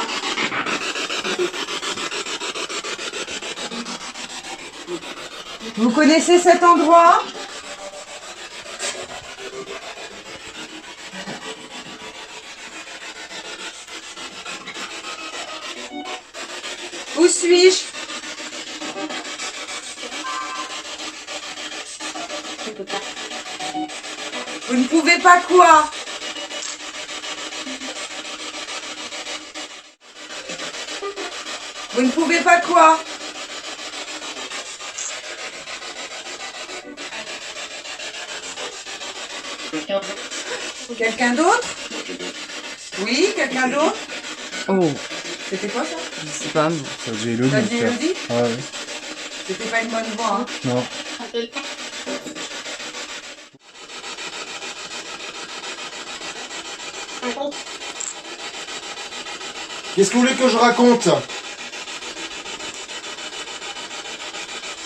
S2: Vous connaissez cet endroit? Où suis-je? Vous ne pouvez pas quoi? Vous ne pouvez pas quoi? Quelqu'un d'autre? Oui, quelqu'un d'autre?
S5: Oh,
S2: C'était quoi ça?
S5: je sais pas. Mais...
S4: Ça dit Elodie.
S2: T'as dit Elodie?
S4: Ah oui.
S2: C'était pas une bonne voix, hein?
S4: Non. Qu'est-ce que vous voulez que je raconte?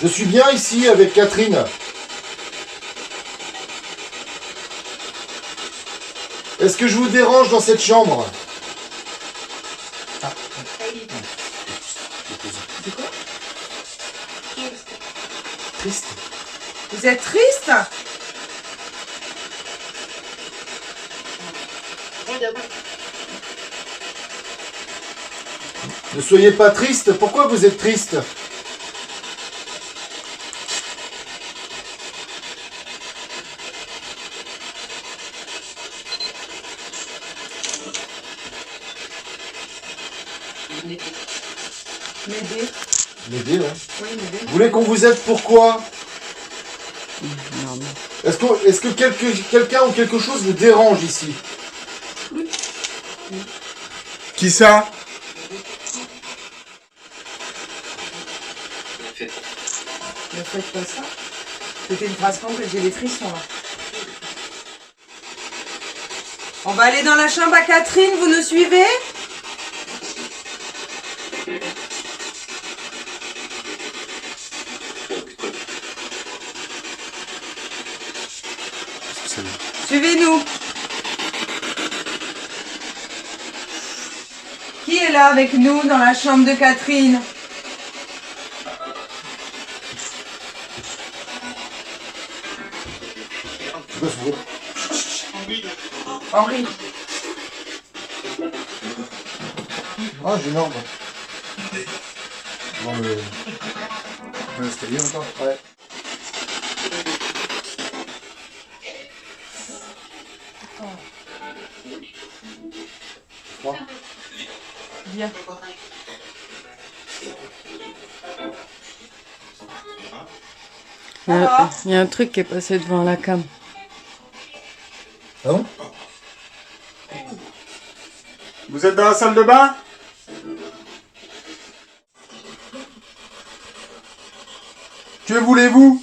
S4: Je suis bien ici avec Catherine. Est-ce que je vous dérange dans cette chambre?
S2: C'est quoi?
S4: Triste.
S2: Vous êtes triste?
S4: Ne soyez pas triste. Pourquoi vous êtes triste?
S2: M'aider.
S4: M'aider, ouais.
S2: Oui, m'aider.
S4: Vous voulez qu'on vous aide pourquoi?
S5: Non, mais...
S4: Est-ce que quelqu'un ou quelque chose vous dérange ici?
S6: Qui ça?
S2: Ne faites pas ça. C'était une phrase que j'ai des frissons là. On va aller dans la chambre à Catherine, vous nous suivez? Suivez-nous. Qui est là avec nous dans la chambre de Catherine?
S4: C'est quoi ce bruit?
S2: Henri.
S4: Ah, j'ai une orbe. Dans l'escalier encore? Ouais.
S3: froid.
S5: Viens. Il y a un truc qui est passé devant la cam.
S4: Ah bon?
S6: Vous êtes dans la salle de bain? Que voulez-vous?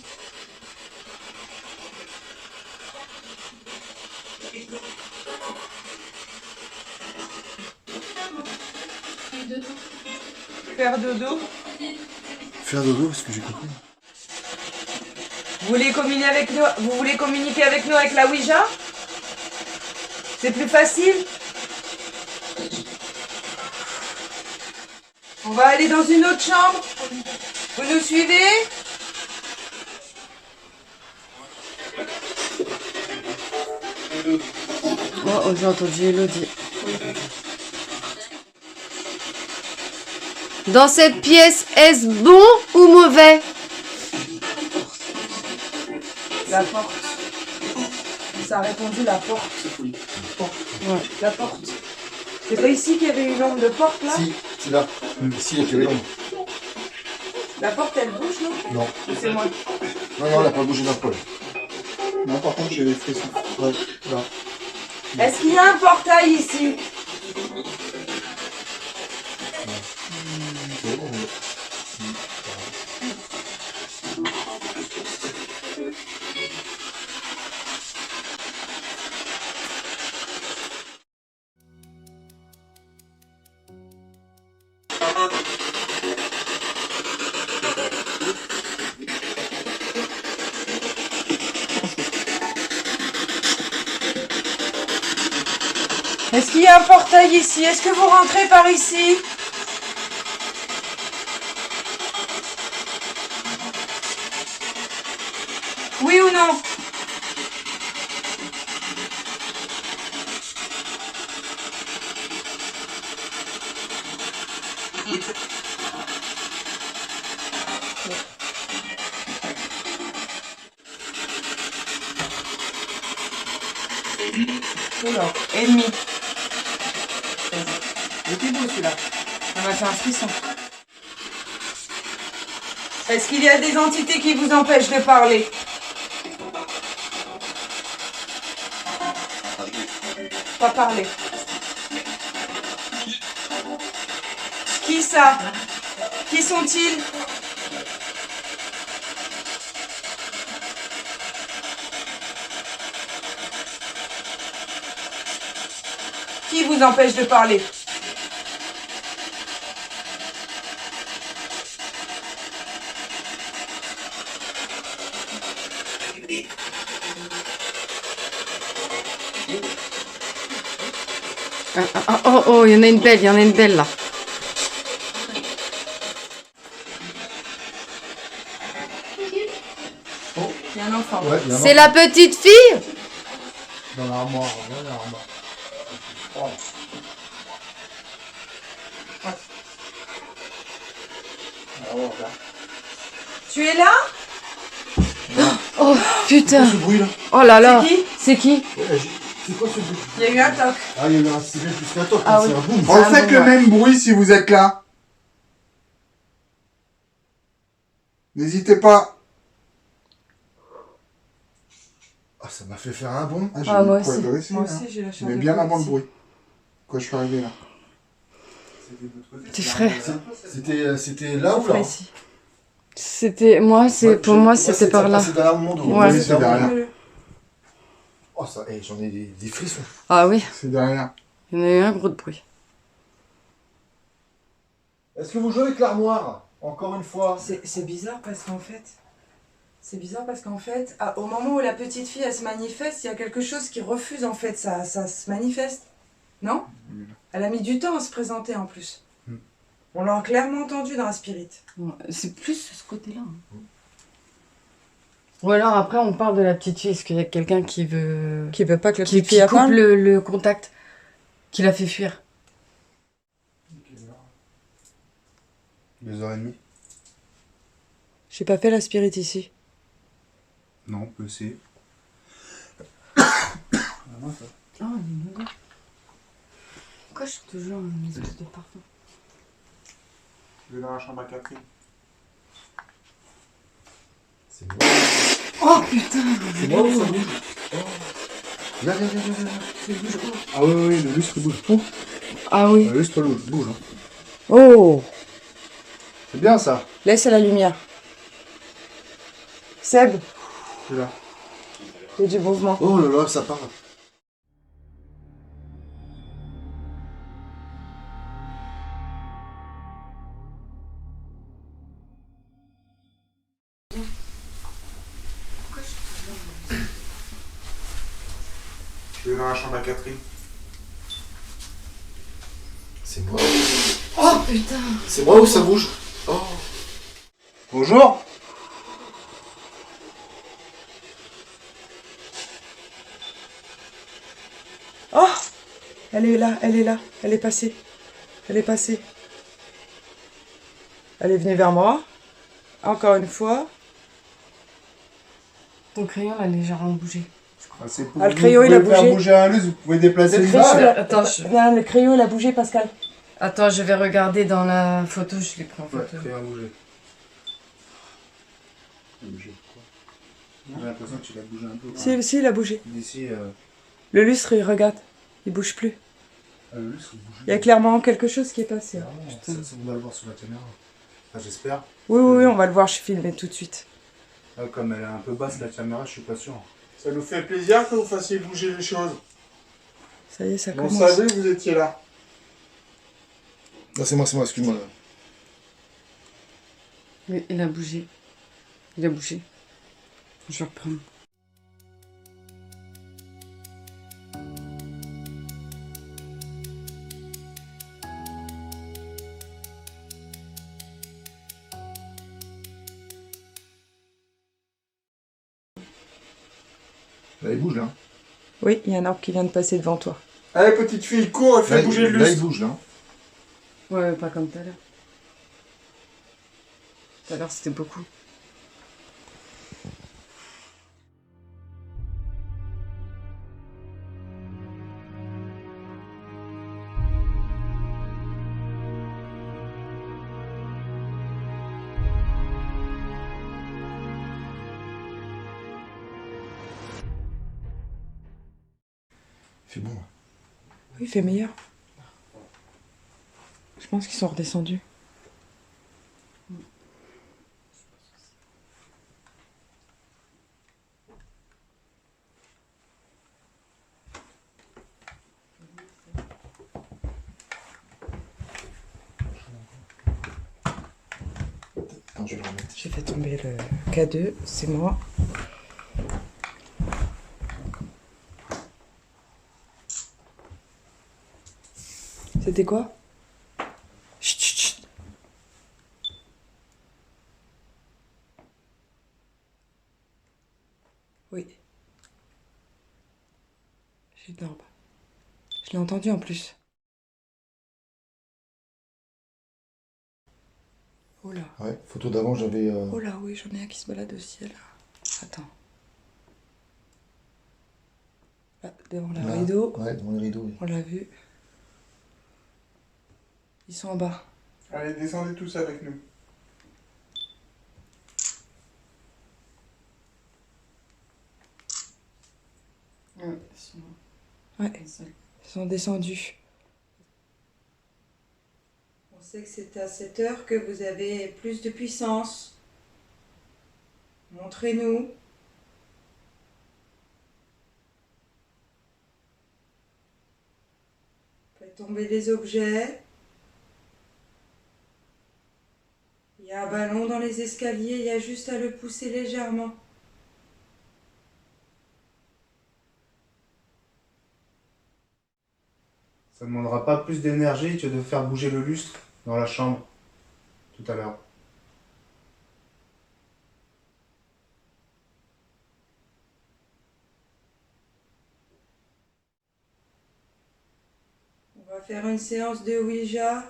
S2: Faire dodo.
S4: Faire dodo, ce que j'ai compris.
S2: Vous voulez communiquer avec nous avec la Ouija? C'est plus facile? On va aller dans une autre chambre. Vous nous suivez?
S5: Oh, j'ai entendu Elodie. Dans cette pièce, est-ce bon ou mauvais?
S2: La porte. Ça a répondu la porte.
S5: Ouais.
S2: La porte. C'est pas ici qu'il y avait une lampe de porte là?
S4: Si, c'est là. Ici, il y a que les ombres.
S2: La porte elle bouge non?
S4: Non.
S2: Ou c'est moi?
S4: Non, non, elle n'a pas bougé d'un poil.
S6: Non, par contre, j'ai les frissons.
S4: Ouais, là.
S2: Est-ce qu'il y a un portail ici?
S4: C'est bon.
S2: Est-ce qu'il y a un portail ici? Est-ce que vous rentrez par ici? Oui ou non? Oula, ennemi. Il était beau celui-là. Ça m'a fait un frisson. Est-ce qu'il y a des entités qui vous empêchent de parler? Pas parler. Qui ça? Qui sont-ils? Qui vous empêche de parler?
S5: Oh, il y en a une belle, là.
S2: Il y a un enfant.
S4: Ouais, il y a un
S5: C'est la petite fille?
S4: dans l'armoire. Dans l'armoire. Oh.
S2: Tu es là?
S5: Oh, putain.
S4: Ce bruit là.
S5: Oh là là.
S2: C'est qui?
S5: C'est qui?
S4: C'est quoi ce bruit?
S2: Il y a eu un toc.
S4: Ah, il y a eu un civil plus qu'un toc.
S5: Ah
S4: C'est
S5: oui.
S4: un boum.
S6: Refaites le même bruit si vous êtes là. N'hésitez pas.
S4: Ah, ça m'a fait faire un bond.
S6: Ah, j'ai
S5: Ah,
S6: mis
S5: moi
S6: le poil
S5: aussi.
S6: dressé,
S2: Moi
S6: là.
S2: aussi j'ai la chair
S6: Mais
S2: de
S6: bien
S2: poule
S6: avant le
S2: ici.
S6: bruit. Quand je suis arrivé là.
S5: C'est frais.
S4: C'était là ou là?
S2: Ici.
S5: C'était moi, pour moi c'était par là.
S4: C'est derrière le monde.
S5: Ouais.
S6: Oui, c'est derrière.
S4: Oh, ça, j'en ai des frissons.
S5: Ah oui,
S6: C'est derrière.
S5: il y en a eu un gros de bruit.
S4: Est-ce que vous jouez avec l'armoire? Encore une fois.
S2: C'est bizarre parce qu'en fait, au moment où la petite fille elle se manifeste, il y a quelque chose qui refuse en fait, ça se manifeste. Non? Elle a mis du temps à se présenter en plus. On l'a clairement entendu dans la spirit.
S5: C'est plus ce côté-là. Ou alors après on parle de la petite fille, est-ce qu'il y a quelqu'un qui veut
S7: pas que la
S5: qui
S7: petite fille
S5: coupe
S7: parle?
S5: le contact, qui l'a fait fuir?
S3: 2h30.
S7: J'ai pas fait la spirit ici.
S3: Non, on peut essayer.
S5: Pourquoi je sens toujours une espèce de parfum?
S6: Je vais dans la chambre à Catherine.
S4: C'est moi.
S5: Oh putain!
S4: C'est moi ou ça bouge? Oh. Viens. Ah oui, le lustre bouge. Oh.
S7: Ah oui.
S4: Le lustre bouge. Hein.
S7: Oh,
S4: C'est bien ça.
S7: laisse à la lumière. Seb,
S4: C'est là.
S7: il y a du mouvement.
S4: Oh là là, ça part.
S6: Je vais dans la chambre à Catherine.
S4: C'est moi.
S5: Oh putain!
S4: C'est moi ou ça bouge? Oh. Bonjour.
S7: Oh, elle est là, elle est passée. Elle est passée. Elle est venue vers moi. Encore une fois.
S5: Ton crayon a légèrement bougé.
S6: C'est pour
S7: Ah, le crayon, il a
S6: Vous pouvez faire
S7: bougé.
S6: bouger un lustre, vous pouvez déplacer
S7: Le
S6: le
S7: crayon,
S6: lustre.
S7: il a-
S5: Attends, je-
S7: Non, le crayon, il a bougé, Pascal.
S5: Attends, je vais regarder dans la photo, je l'ai pris en
S6: Ouais,
S5: photo.
S6: crayon bougé. J'ai l'impression que tu l'as bougé un peu.
S7: Si, il a bougé.
S6: D'ici,
S7: Le lustre, il regarde. Il bouge plus.
S6: le lustre bouge.
S7: Il y a clairement quelque chose qui est passé.
S6: Ça, on va le voir sur la caméra. Enfin, j'espère.
S7: Oui, on va le voir, je filme tout de suite.
S6: Ah, comme elle est un peu basse la caméra, je suis pas sûr. Ça nous fait plaisir que vous fassiez bouger les choses.
S7: Ça y est, ça
S6: On
S7: commence.
S6: savait que vous étiez là.
S4: Non, c'est moi, excuse-moi.
S5: Oui, il a bougé. Il a bougé. Je vais reprendre.
S4: Là, il bouge là.
S7: Oui, il y a un arbre qui vient de passer devant toi.
S6: Allez, petite fille, cours et fais bouger le
S4: Là, il
S6: lustre.
S4: bouge là.
S5: Ouais, pas comme tout à l'heure. Tout à l'heure, c'était beaucoup.
S4: C'est bon.
S7: Oui, il fait meilleur. Je pense qu'ils sont redescendus.
S4: Attends, je vais le remettre.
S7: J'ai fait tomber le K2, c'est moi. C'était quoi? Chut, chut, chut. Oui. J'énorme. Je l'ai entendu en plus. Oh là.
S4: Ouais, photo d'avant, j'avais.
S7: Oh là, oui, j'en ai un qui se balade aussi, là. Attends. Là, devant le
S4: là.
S7: rideau.
S4: Ouais, devant les rideaux. Oui.
S7: On l'a vu. Ils sont en bas.
S6: Allez, descendez tous avec nous.
S5: Ouais,
S7: Ouais, ils sont descendus. On sait que c'est à cette heure que vous avez plus de puissance. Montrez-nous. Faites tomber les objets. Il y a un ballon dans les escaliers, il y a juste à le pousser légèrement.
S3: Ça ne demandera pas plus d'énergie que de faire bouger le lustre dans la chambre tout à l'heure.
S7: On va faire une séance de Ouija.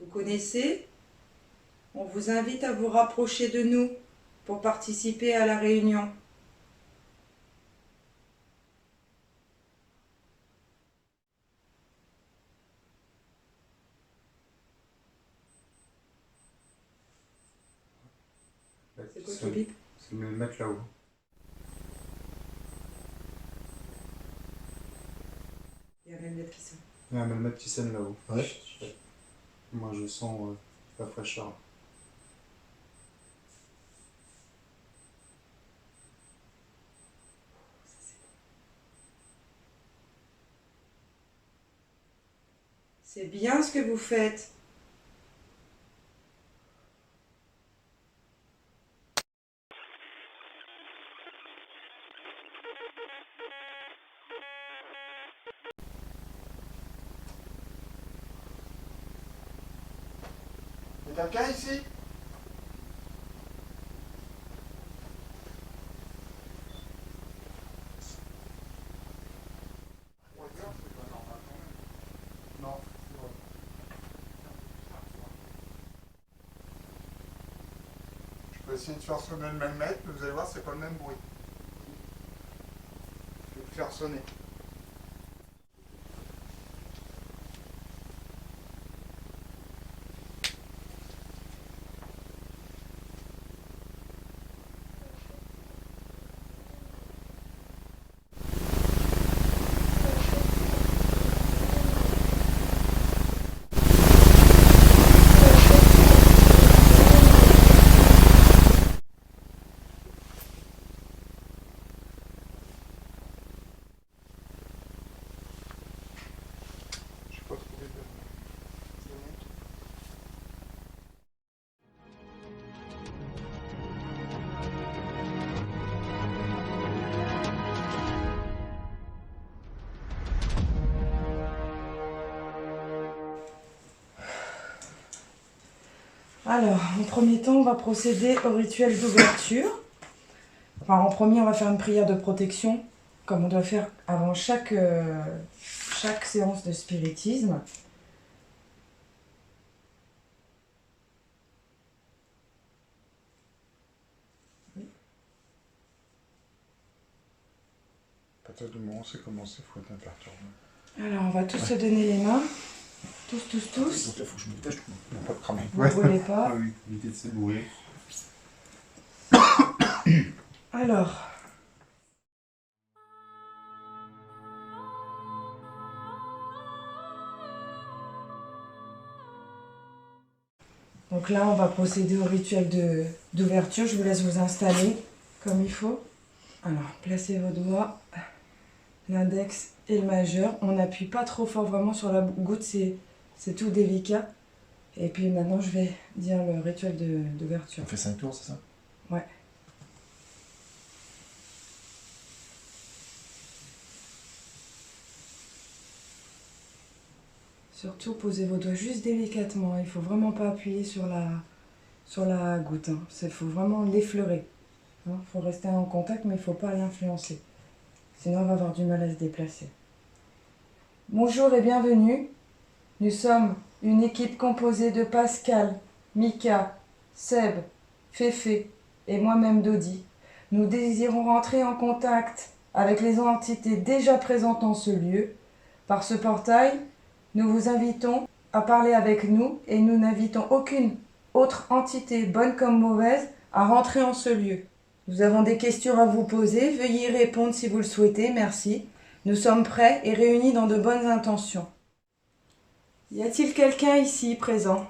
S7: Vous connaissez? On vous invite à vous rapprocher de nous pour participer à la réunion.
S2: quoi ton bip?
S6: C'est me le mettre là-haut.
S2: Il y a même qui sont.
S6: Il y a un mettre qui scène là-haut.
S4: Ouais.
S6: Moi je sens la fraîcheur.
S2: C'est bien ce que vous faites.
S6: Il y a quelqu'un ici? Non. Je peux essayer de faire sonner le même mètre, mais vous allez voir, c'est pas le même bruit. Je vais le faire sonner. Je sais pas trouver de...
S2: Alors, en premier temps, on va procéder au rituel d'ouverture. Enfin, en premier, on va faire une prière de protection, comme on doit faire avant chaque séance de spiritisme.
S6: À partir du moment où c'est commencé, il faut être imperturbable.
S2: Alors, on va tous se donner les mains. Tous.
S6: Donc là, il faut que je me dépêche, on va pas te cramer.
S2: Vous ne brûlez pas.
S6: Ah oui, éviter de se brûler.
S2: Alors, donc là, on va procéder au rituel d'ouverture. Je vous laisse vous installer comme il faut. Alors, placez vos doigts, l'index et le majeur. On n'appuie pas trop fort vraiment sur la goutte, c'est tout délicat. Et puis maintenant, je vais dire le rituel d'ouverture.
S4: On fait 5 tours, c'est ça?
S2: Ouais. Surtout, posez vos doigts juste délicatement. Il faut vraiment pas appuyer sur la goutte. Il faut vraiment l'effleurer. Il faut rester en contact, mais il ne faut pas l'influencer. Sinon, on va avoir du mal à se déplacer. Bonjour et bienvenue. Nous sommes une équipe composée de Pascal, Mika, Seb, Féfé et moi-même Dodi. Nous désirons rentrer en contact avec les entités déjà présentes en ce lieu. Par ce portail, nous vous invitons à parler avec nous et nous n'invitons aucune autre entité, bonne comme mauvaise, à rentrer en ce lieu. Nous avons des questions à vous poser, veuillez y répondre si vous le souhaitez, merci. Nous sommes prêts et réunis dans de bonnes intentions. Y a-t-il quelqu'un ici présent ?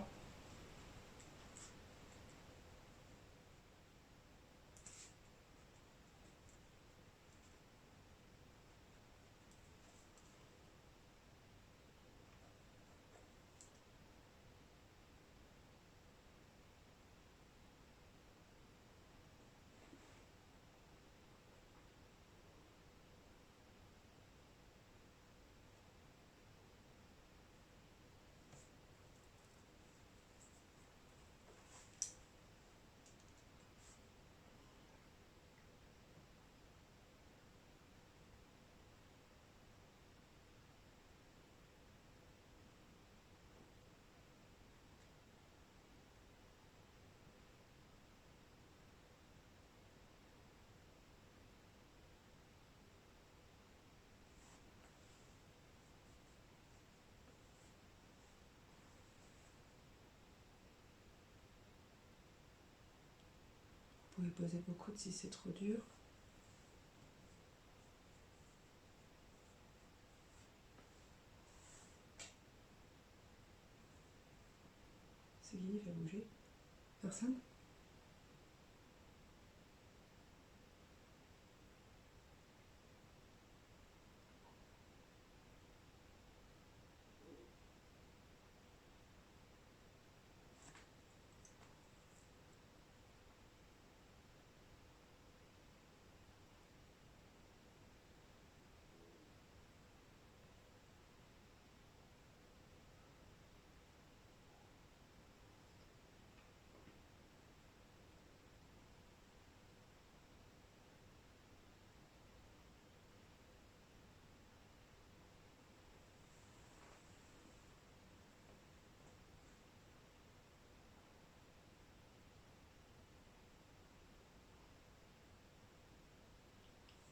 S7: poser beaucoup si c'est trop dur. C'est qui fait bouger? Personne?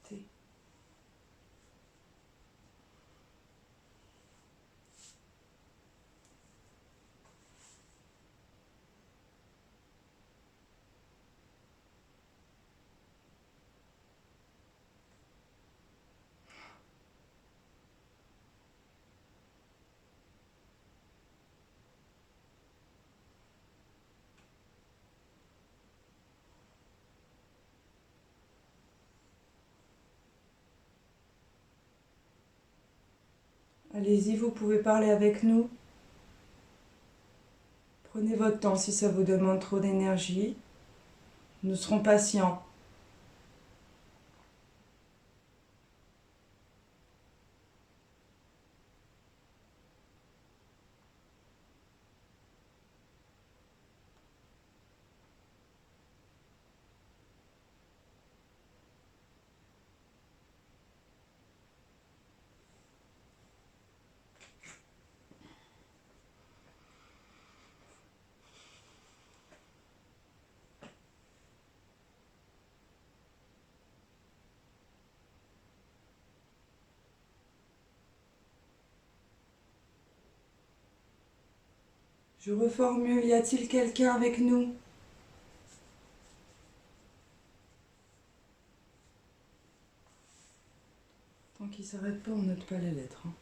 S7: T. Allez-y, vous pouvez parler avec nous. Prenez votre temps si ça vous demande trop d'énergie. Nous serons patients. Je reformule, y a-t-il quelqu'un avec nous? Tant qu'il s'arrête pas, on note pas la lettre. Hein.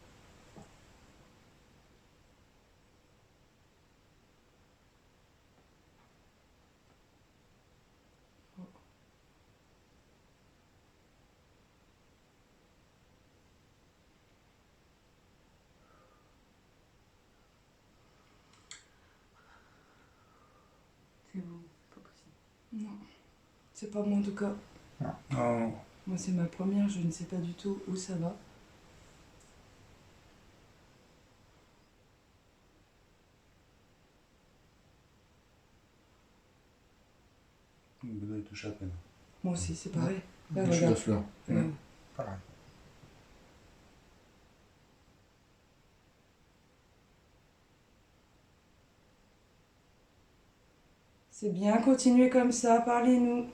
S5: C'est bon, c'est pas possible.
S7: Non, c'est pas moi en tout cas.
S6: Non.
S7: Moi c'est ma première, je ne sais pas du tout où ça va.
S6: Le bédo il touche à peine.
S7: Moi aussi, c'est pareil. Là,
S4: Je suis la
S7: regarde.
S4: fleur.
S7: Regarde.
S6: Pareil.
S7: C'est bien, continuez comme ça, parlez-nous.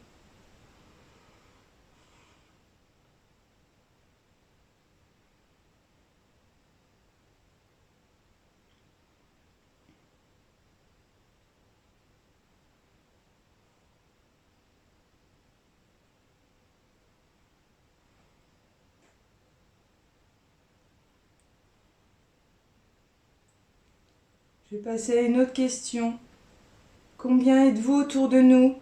S7: Je vais passer à une autre question. Combien êtes-vous autour de nous?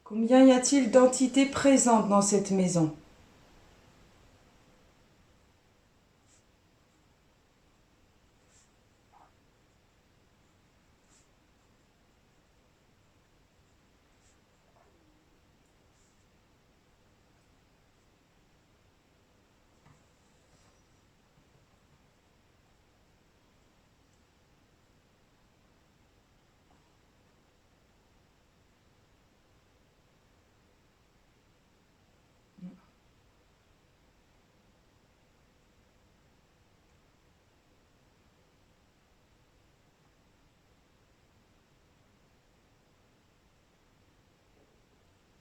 S7: Combien y a-t-il d'entités présentes dans cette maison?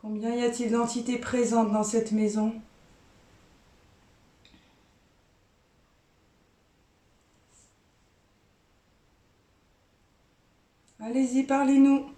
S7: Combien y a-t-il d'entités présentes dans cette maison? Allez-y, parlez-nous.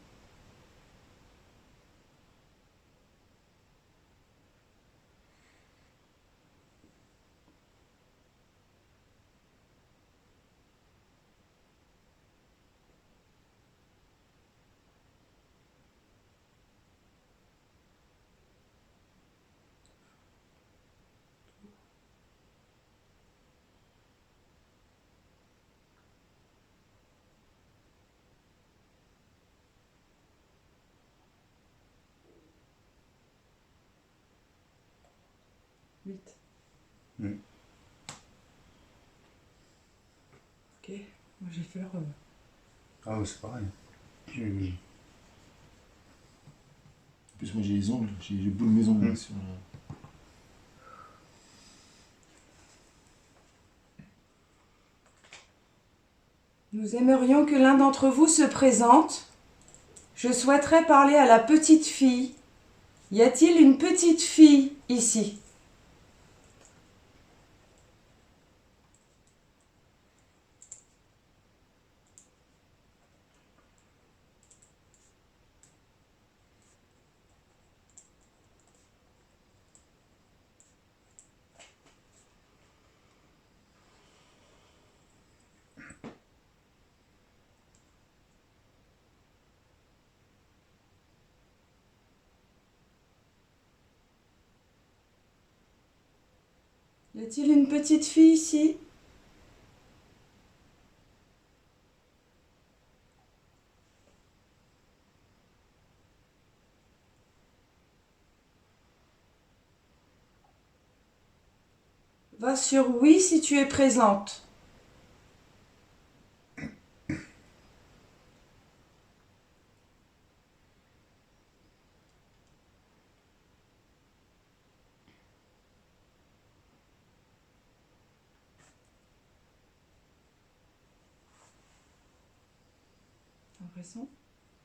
S7: Huit.
S6: Oui.
S7: Ok, moi j'ai peur.
S6: Ah ouais, c'est pareil.
S4: En plus, moi j'ai les ongles, j'ai le bout de mes ongles. Sur
S7: Nous aimerions que l'un d'entre vous se présente. Je souhaiterais parler à la petite fille. Y a-t-il une petite fille ici? Y a-t-il une petite fille ici? Va sur oui si tu es présente. L'impression?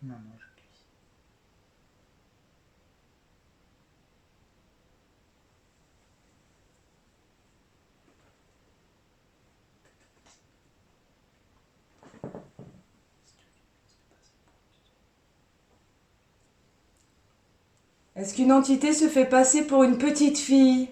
S6: Non, non, je...
S7: Est-ce qu'une entité se fait passer pour une petite fille?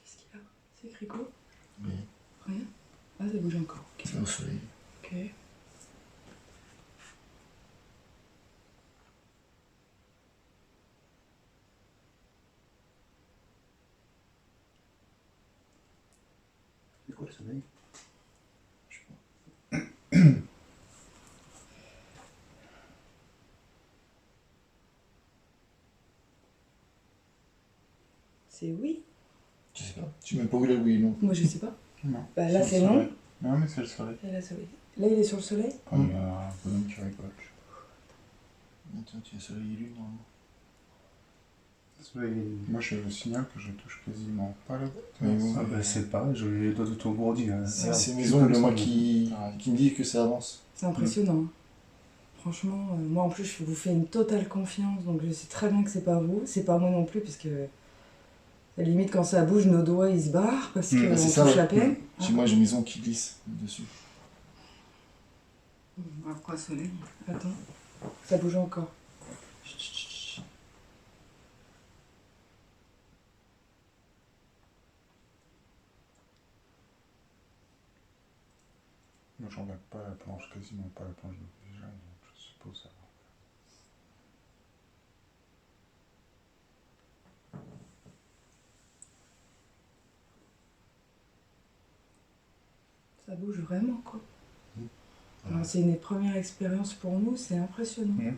S7: Qu'est-ce qu'il y a? C'est écrit quoi?
S4: Oui.
S7: Rien. Ah, ça bouge encore. Ok.
S4: C'est au soleil.
S7: Ok.
S3: C'est quoi le soleil?
S7: C'est oui.
S4: Je sais pas. Tu sais même pas où il est, oui, non.
S7: Moi, je sais pas.
S6: Non.
S7: Bah là,
S6: le
S7: c'est
S6: soleil.
S7: non.
S6: Non, mais c'est le soleil.
S7: Et là, c'est oui. Là, il est sur le soleil.
S6: Enfin, il y a un bonhomme qui rigole.
S4: Attends, tu as soleil et lune, normalement.
S6: Moi, je signale que je touche quasiment pas la boîte.
S4: Oui, oui.
S3: Ah bah c'est pareil, j'ai les doigts autogourdis. Hein.
S4: C'est mes
S6: je suis
S4: ongles,
S6: comme
S4: moi,
S6: ça,
S4: qui me disent que ça avance.
S7: C'est impressionnant. Franchement, moi en plus, je vous fais une totale confiance, donc je sais très bien que c'est pas vous, c'est pas moi non plus, parce que à la limite, quand ça bouge, nos doigts ils se barrent parce qu'on
S4: Bah, c'est ça,
S7: touche
S4: ouais.
S7: la peine.
S4: Chez moi, j'ai mes ongles qui glissent dessus.
S7: Quoi, soleil? Attends, ça bouge encore.
S6: Moi, j'en regarde pas la planche, quasiment pas la planche de déjà, donc je suppose ça.
S7: Ça bouge vraiment, quoi.
S4: Mmh.
S7: Alors, c'est une première expérience pour nous, c'est impressionnant.
S6: Mmh.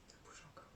S7: Ça bouge encore.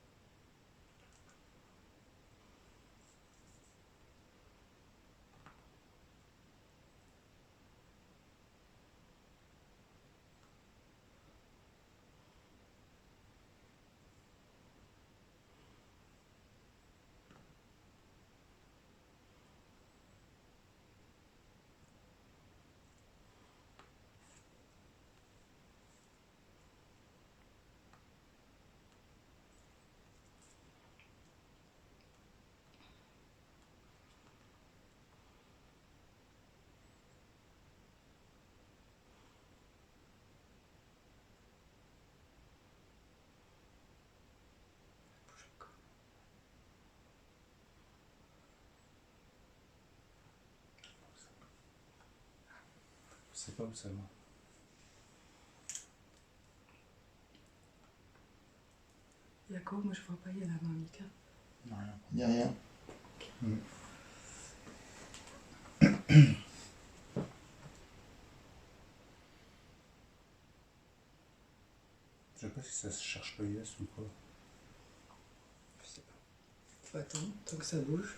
S3: Je sais pas où ça va.
S7: Il y a quoi? Moi je vois pas, il y a la main Mika.
S6: Non, rien.
S4: Il n'y a rien.
S3: Je sais pas si ça se cherche pas yes ou quoi.
S7: Je sais pas. Faut attendre, tant que ça bouge.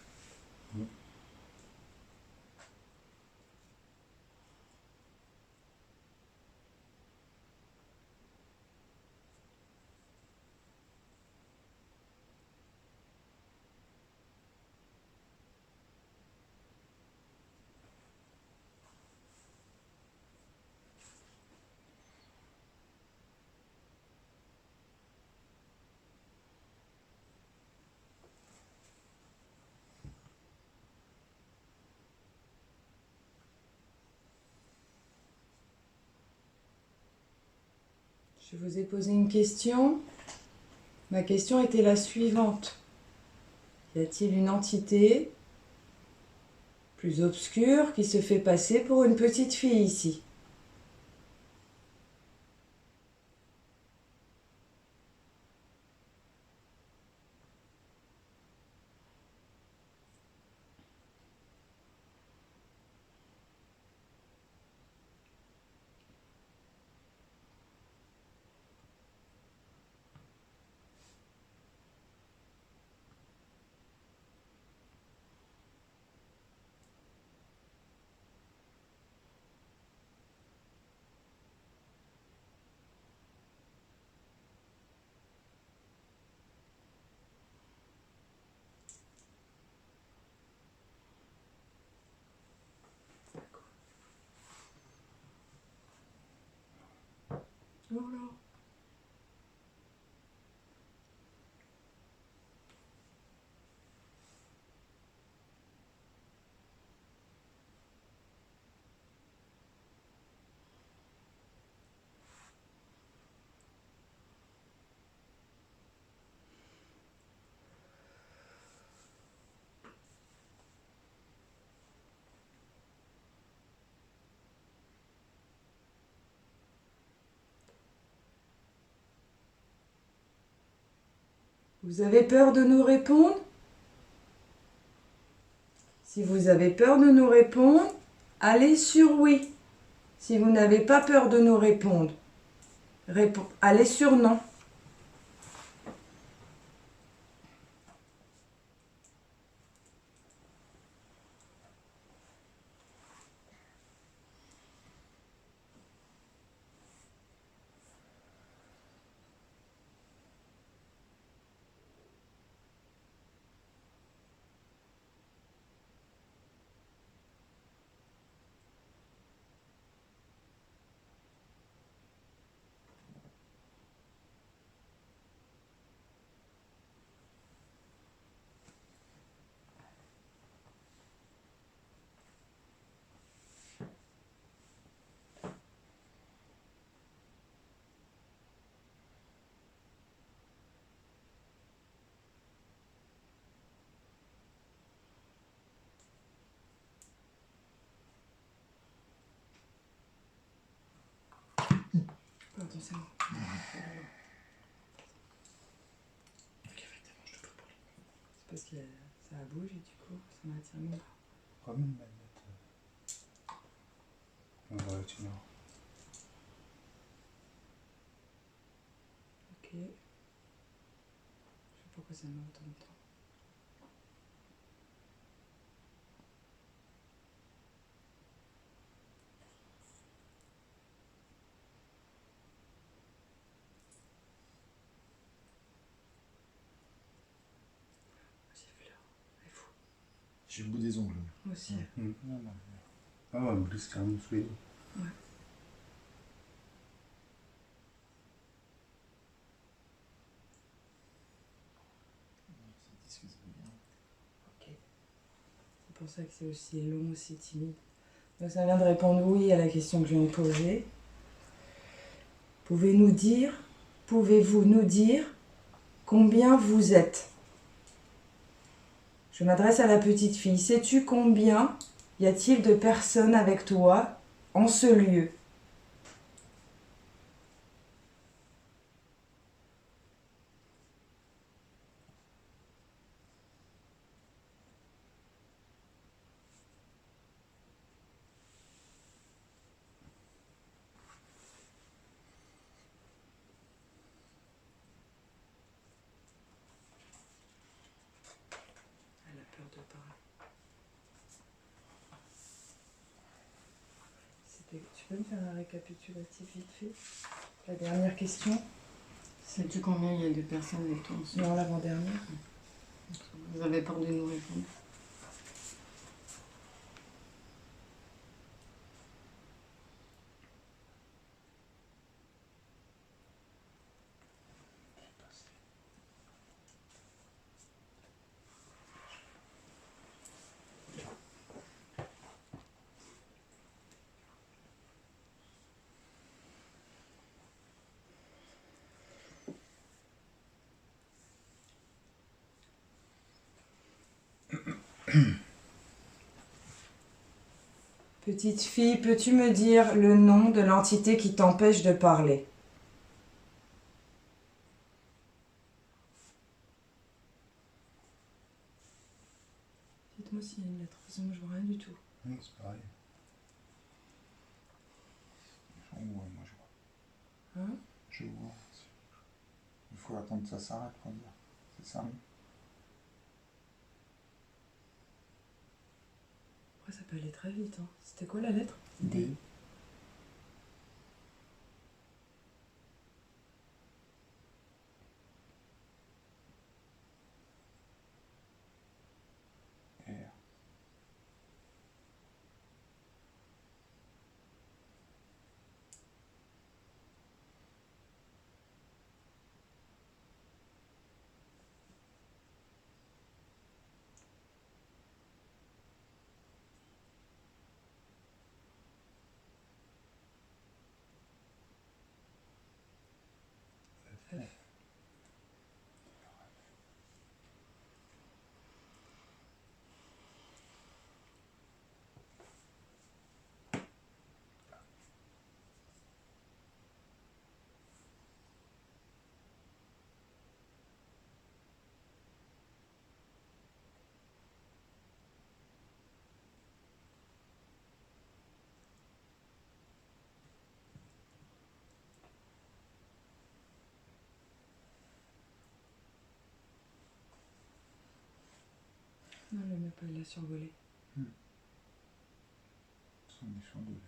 S7: Je vous ai posé une question. Ma question était la suivante. Y a-t-il une entité plus obscure qui se fait passer pour une petite fille ici? Oh là.
S2: Vous avez peur de nous répondre? Si vous avez peur de nous répondre, allez sur oui. Si vous n'avez pas peur de nous répondre, allez sur non. Pardon, c'est moi. C'est parce que ça a bougé du coup, ça m'a attiré mon bras.
S6: Comme une manette. On va retirer.
S2: Ok. Je sais pas pourquoi ça met autant de temps. J'ai fleur. Elle est fou.
S4: J'ai le bout des ongles.
S2: Moi aussi.
S6: Ah ouais, mais c'est carrément sous les doigts.
S2: Ouais. Ok. C'est pour ça que c'est aussi long, aussi timide. Donc ça vient de répondre oui à la question que je viens de poser. Pouvez-vous nous dire combien vous êtes? Je m'adresse à la petite fille. Sais-tu combien y a-t-il de personnes avec toi en ce lieu? Elle a peur de parler. Tu peux me faire un récapitulatif vite fait? La dernière question?
S5: Sais-tu combien il y a de personnes avec toi ensemble?
S2: Non, l'avant-dernière.
S5: Vous avez peur de nous répondre?
S2: Petite fille, peux-tu me dire le nom de l'entité qui t'empêche de parler? Dites-moi s'il y a une lettre, parce que moi je vois rien du tout.
S6: Non, c'est pareil. En haut, moi je vois.
S2: Hein?
S6: Je vois. Il faut attendre que ça s'arrête pour dire. C'est ça.
S2: Après ça peut aller très vite. Hein. C'était quoi la lettre?
S5: D.
S6: R.
S2: F. Non, elle n'a pas, il l'a survolé.
S6: Ce sont des chandeliers.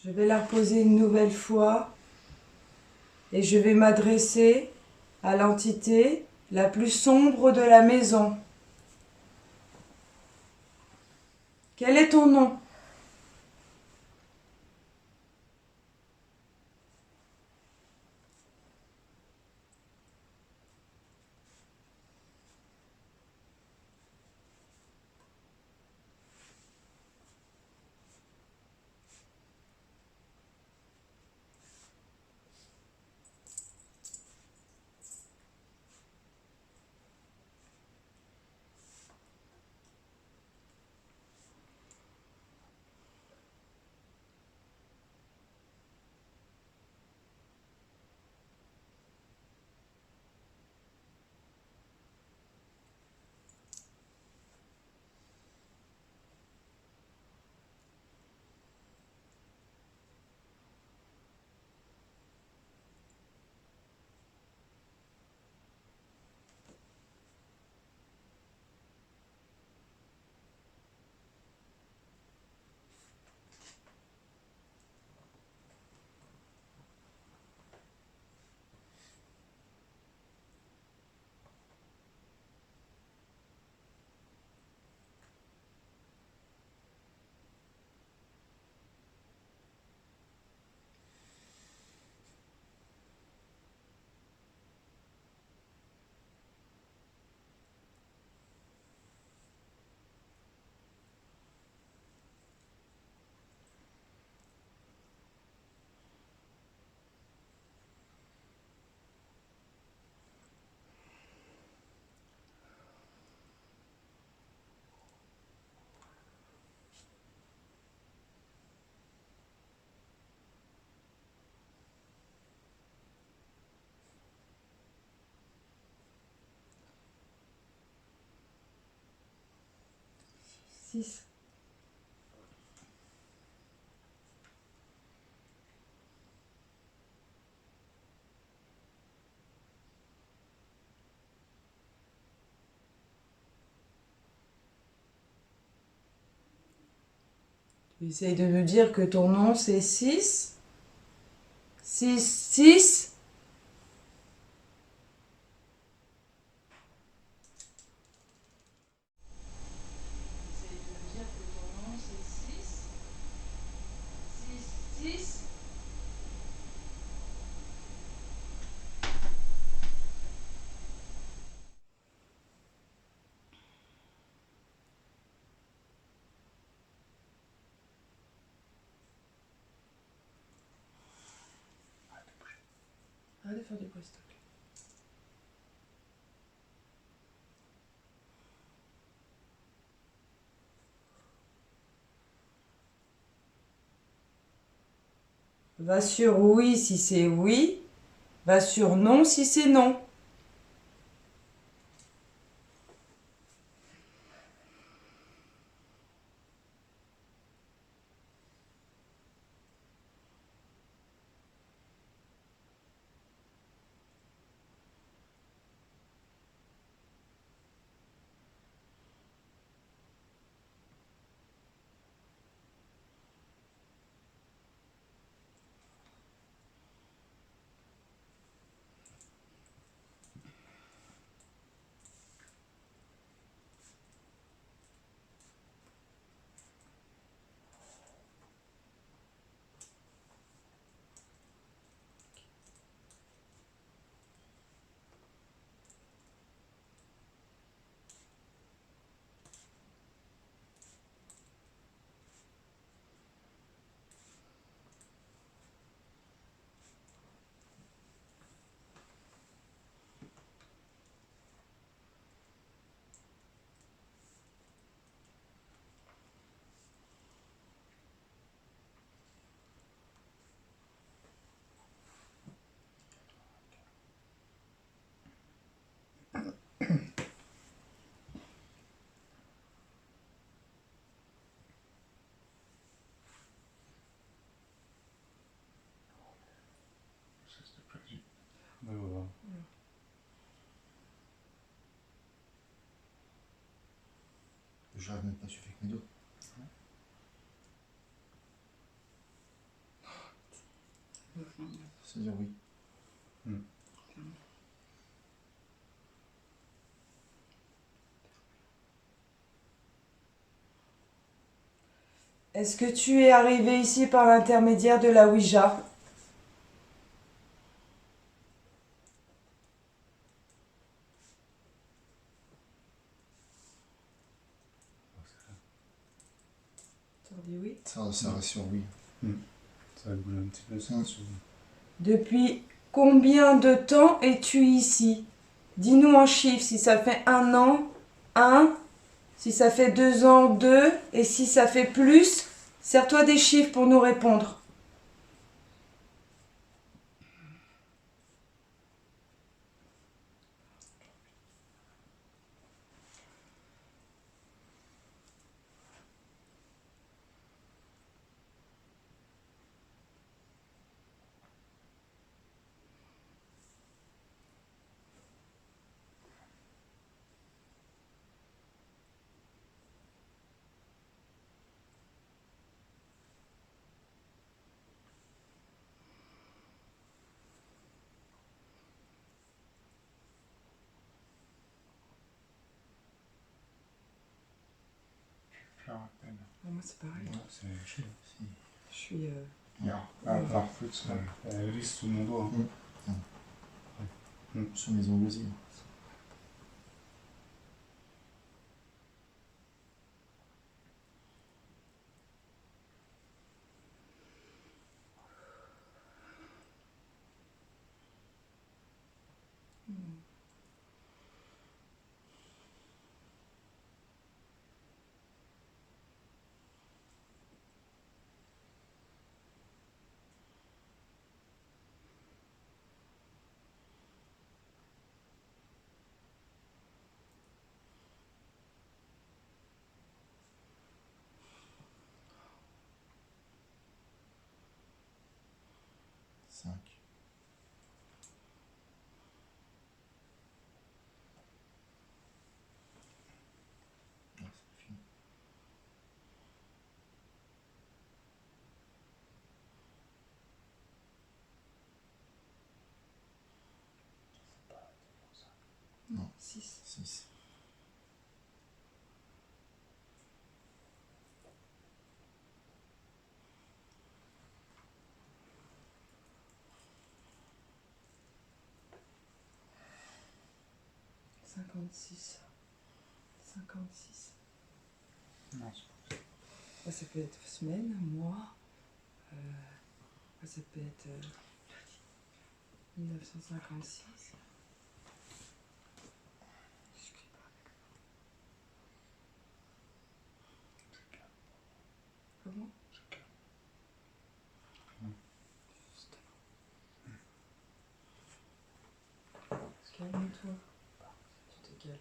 S2: Je vais la reposer une nouvelle fois et je vais m'adresser à l'entité la plus sombre de la maison. Quel est ton nom? Six. Essaye de nous dire que ton nom c'est 6. 6, 6. Essaye de nous dire que ton nom c'est 6. 6, 6. Arrête de faire du bruit, s'il te plaît. Va sur oui si c'est oui. Va sur non si c'est non.
S6: Ouais, voilà.
S4: J'arrive même pas à suivre avec mes doigts. C'est-à-dire oui.
S2: Est-ce que tu es arrivé ici par l'intermédiaire de la Ouija? Tu dis oui.
S4: Ça reste sur oui.
S6: Ça va bouger un petit peu ça.
S2: Depuis combien de temps es-tu ici? Dis-nous en chiffres, si ça fait 1 an, 1, si ça fait 2 ans, 2, et si ça fait plus, sers-toi des chiffres pour nous répondre. Moi c'est pareil.
S6: C'est chill.
S2: Je suis...
S6: Elle glisse sous mon doigt.
S4: Sur mes ongles aussi. Cinq. Ah, c'est fini. Non,
S2: 6.
S4: 6.
S2: Cinquante-six. 56.
S6: Non,
S2: Ça peut être semaine, mois. Ça peut être 1956. Comment? Calme-toi. Tu te calmes.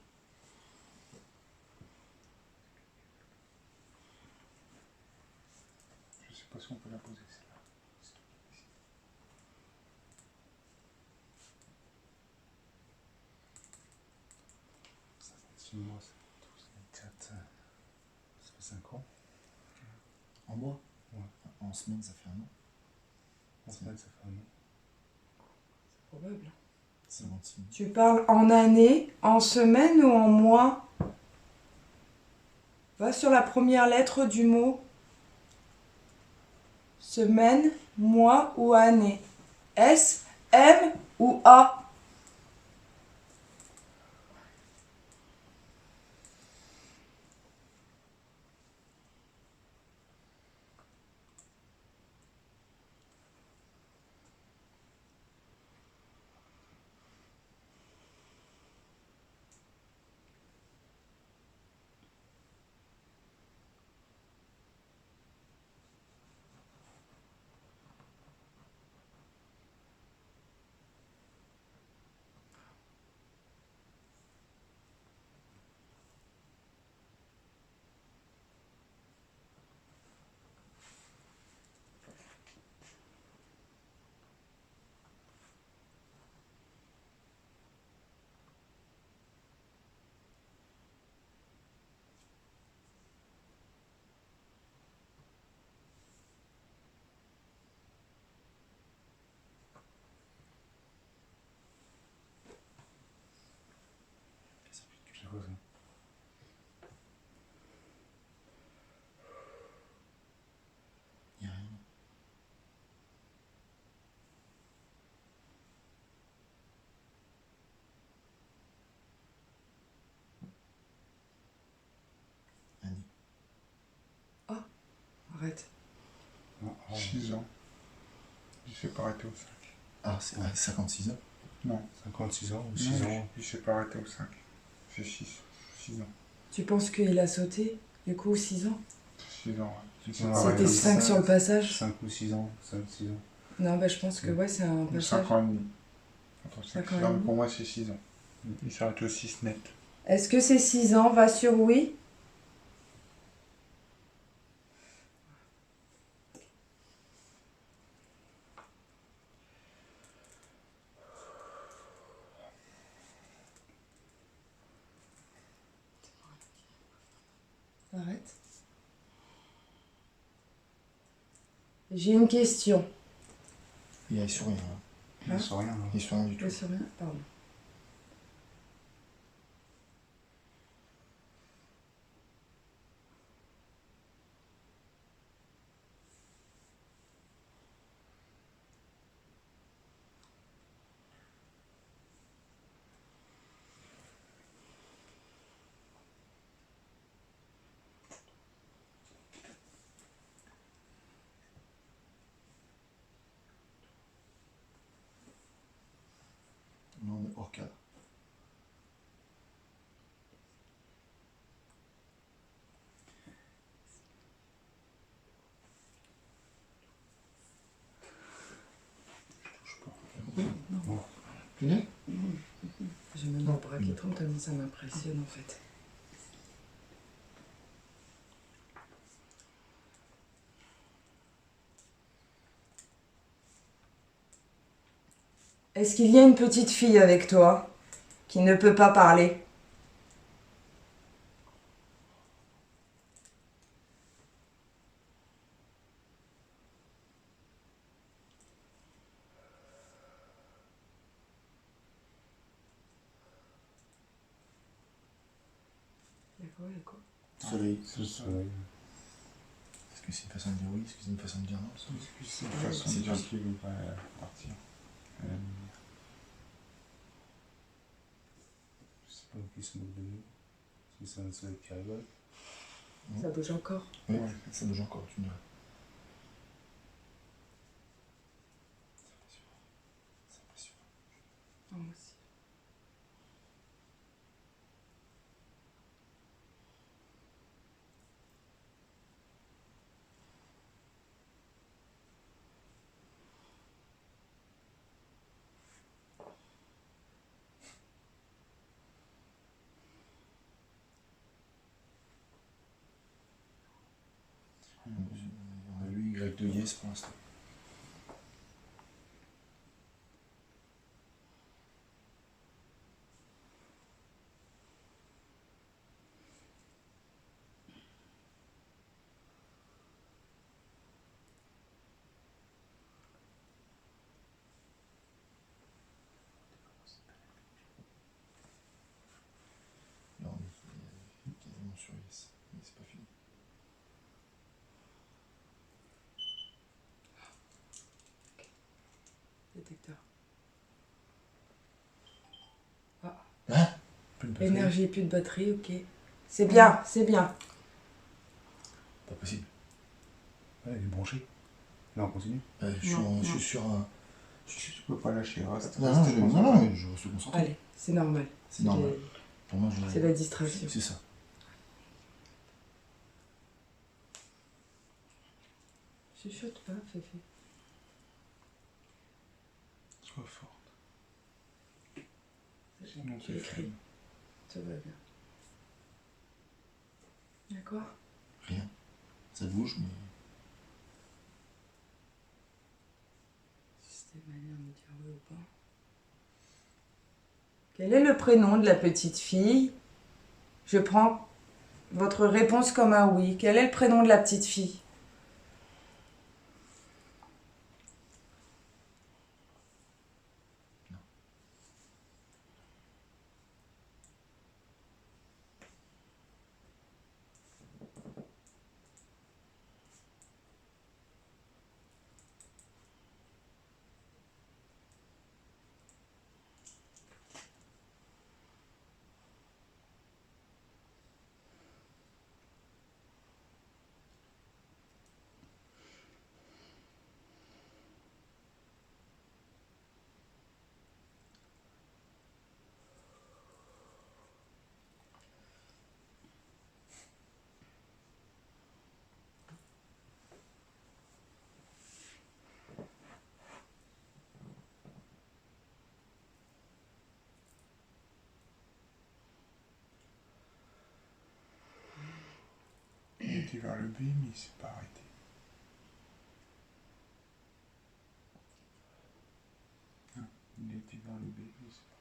S6: Je sais pas si on peut la poser celle-là.
S3: 6 mois, ça fait 4, ça fait 5 ans.
S4: En mois?
S3: Ouais.
S4: En semaine, ça fait un an.
S3: En semaine, ça fait un an.
S2: C'est probable.
S4: 56 mois.
S2: Tu parles en année, en semaine ou en mois? Va sur la première lettre du mot. Semaine, mois ou année. S, M ou A?
S3: C'est quoi ça?
S4: Il n'y a rien. Année.
S2: Arrête.
S6: 6 ans. Il s'est pas arrêté au 5.
S4: Ah, c'est 56 ans.
S6: Non.
S3: 56 ans ou
S6: Non,
S3: 6 ans?
S6: il s'est pas arrêté au 5. C'est 6 ans.
S2: Tu penses qu'il a sauté, du coup, 6 ans?
S6: 6 ans, ouais. Il s'est
S3: Ouais,
S6: pas arrêté
S2: C'était
S6: au
S2: 5 sur le passage?
S3: 5 ou 6 ans, 5 ou 6 ans.
S2: Non, bah je pense que ouais, c'est un
S6: Ou
S2: passage.
S6: 5 ans et demi. Entre 5
S2: 5 ans
S6: et
S2: et
S6: 6 ans,
S2: demi.
S6: pour moi c'est 6 ans. Il s'arrête au 6 net.
S2: Est-ce que c'est 6 ans? Va sur oui. Arrête. J'ai une question.
S4: Il est sur rien. Hein.
S3: Il ne sent rien. Hein.
S4: Il est sur rien du
S2: Je
S4: tout.
S2: sais rien, pardon.
S4: Non, on est hors cadre. Punaise.
S2: J'ai même le bras qui tremble tellement ça m'impressionne en fait. Est-ce qu'il y a une petite fille avec toi qui ne peut pas parler? D'accord, il y a quoi?
S4: Soleil.
S3: C'est le soleil.
S4: Est-ce que c'est une façon de dire oui? Est-ce que c'est une façon de dire non?
S6: C'est une façon de dire qu'il veut pas partir.
S3: Je sais pas qui se moque de nous. Est-ce que c'est un soleil qui rigole?
S2: Ça bouge encore.
S4: Oui, ça bouge encore, tu me diras. C'est impressionnant. avec 2 yes pour l'instant. Là, on est quasiment sur yes, mais c'est pas fini.
S2: Détecteur.
S4: Hein? Plus de batterie.
S2: Énergie, plus de batterie, ok. C'est bien, c'est bien.
S4: Pas possible.
S6: Ouais, il est branché. Là, on continue.
S4: Je suis sur un...
S6: Tu peux pas lâcher, reste.
S4: Non,
S6: reste concentré.
S4: non, je reste concentré.
S2: Allez, c'est normal.
S4: C'est normal. Pour moi,
S2: C'est la distraction.
S4: c'est ça.
S2: Chuchote pas, Féfé.
S6: Sois forte. Sinon,
S2: Tu
S6: c'est
S2: écris.
S6: faible.
S2: Ça va bien. D'accord.
S4: Rien. Ça bouge, mais...
S2: Si c'était une manière de me dire oui ou pas. Quel est le prénom de la petite fille? Je prends votre réponse comme un oui. Quel est le prénom de la petite fille?
S6: Il était vers le B, mais il s'est pas arrêté. Hein, il était vers le B, mais il s'est pas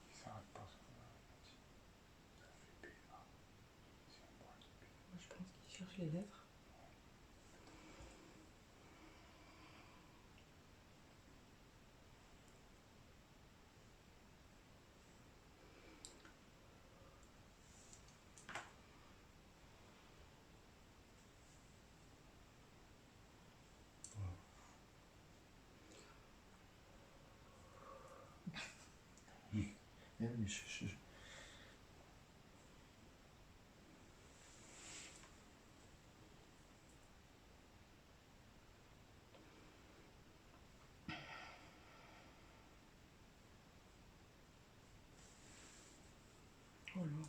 S6: il s'arrête pas. Ça fait B, là. Si on prend le B.
S2: Je pense qu'il cherche les lettres.
S4: Mais
S2: Oh là.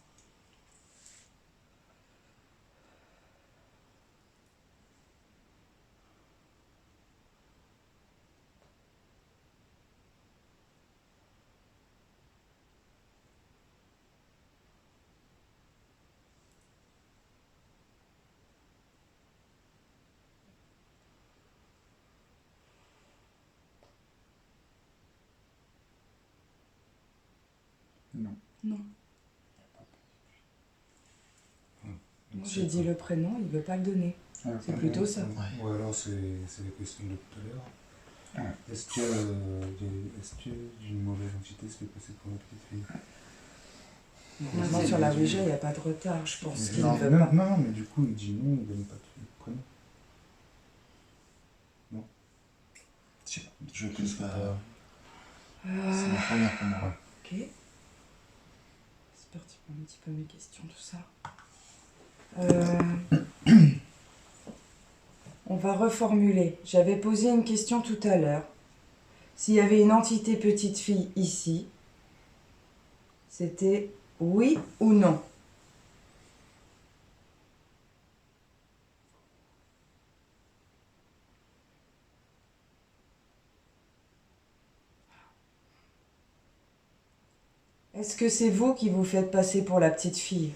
S6: Non.
S2: Non. Moi
S6: C'est
S2: j'ai dit
S6: pas-
S2: le prénom, il veut pas le donner.
S6: Ah,
S2: C'est
S6: pas
S2: plutôt
S6: bien.
S2: ça.
S3: Ou alors c'est les questions de tout à l'heure.
S6: Ouais.
S3: Est-ce que d'une mauvaise entité se fait passer pour une petite fille?
S2: Normalement sur la Ouija, il n'y a pas de retard, je pense qu'il
S3: Non,
S2: ne veut
S3: non,
S2: pas.
S3: non, non, mais du coup il dit non, il donne pas de prénom. Je clique pas. C'est
S2: Euh,
S3: la première pour moi.
S2: Ok. C'est parti pour un petit peu mes questions, tout ça. On va reformuler. J'avais posé une question tout à l'heure. S'il y avait une entité petite fille ici, c'était oui ou non? Est-ce que c'est vous qui vous faites passer pour la petite fille?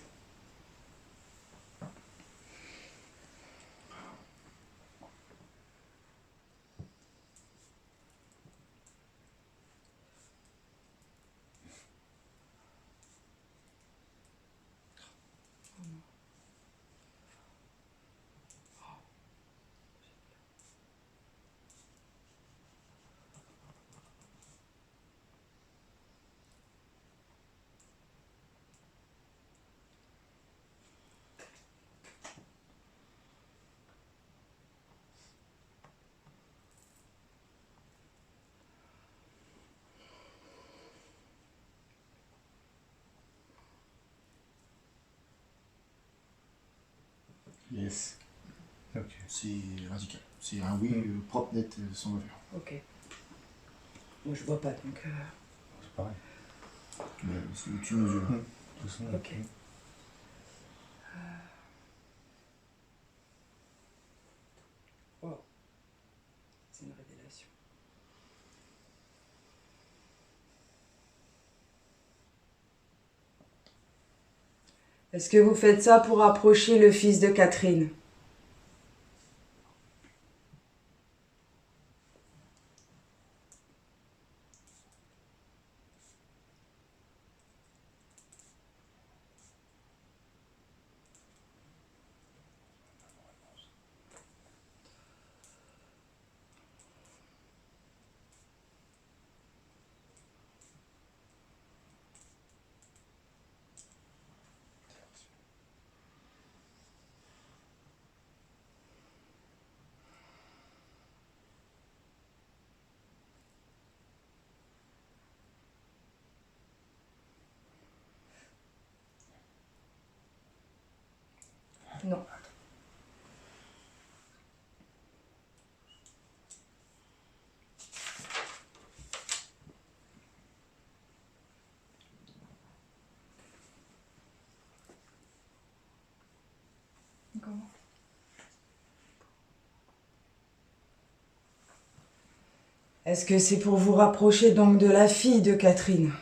S3: Yes. Ok. C'est radical. C'est un oui propre, net, sans bavure.
S2: Ok. Moi je vois pas donc.
S3: C'est pareil. C'est au-dessus de nos yeux.
S2: Ok. Wow. C'est une révélation. Est-ce que vous faites ça pour approcher le fils de Catherine? Non. Comment? Est-ce que c'est pour vous rapprocher donc de la fille de Catherine?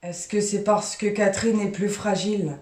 S2: Est-ce que c'est parce que Catherine est plus fragile?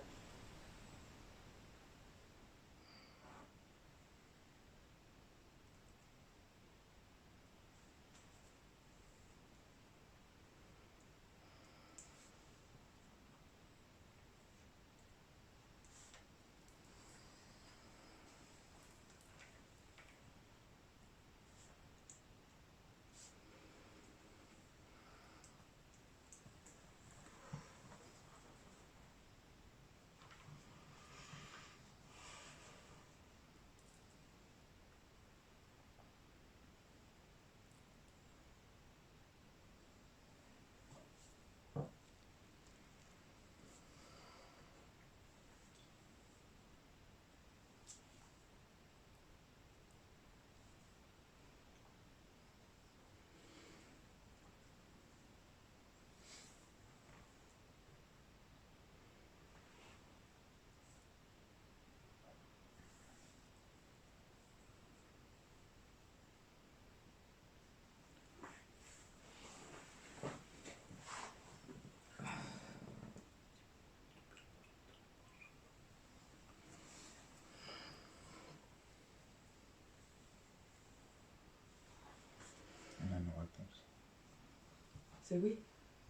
S2: C'est oui.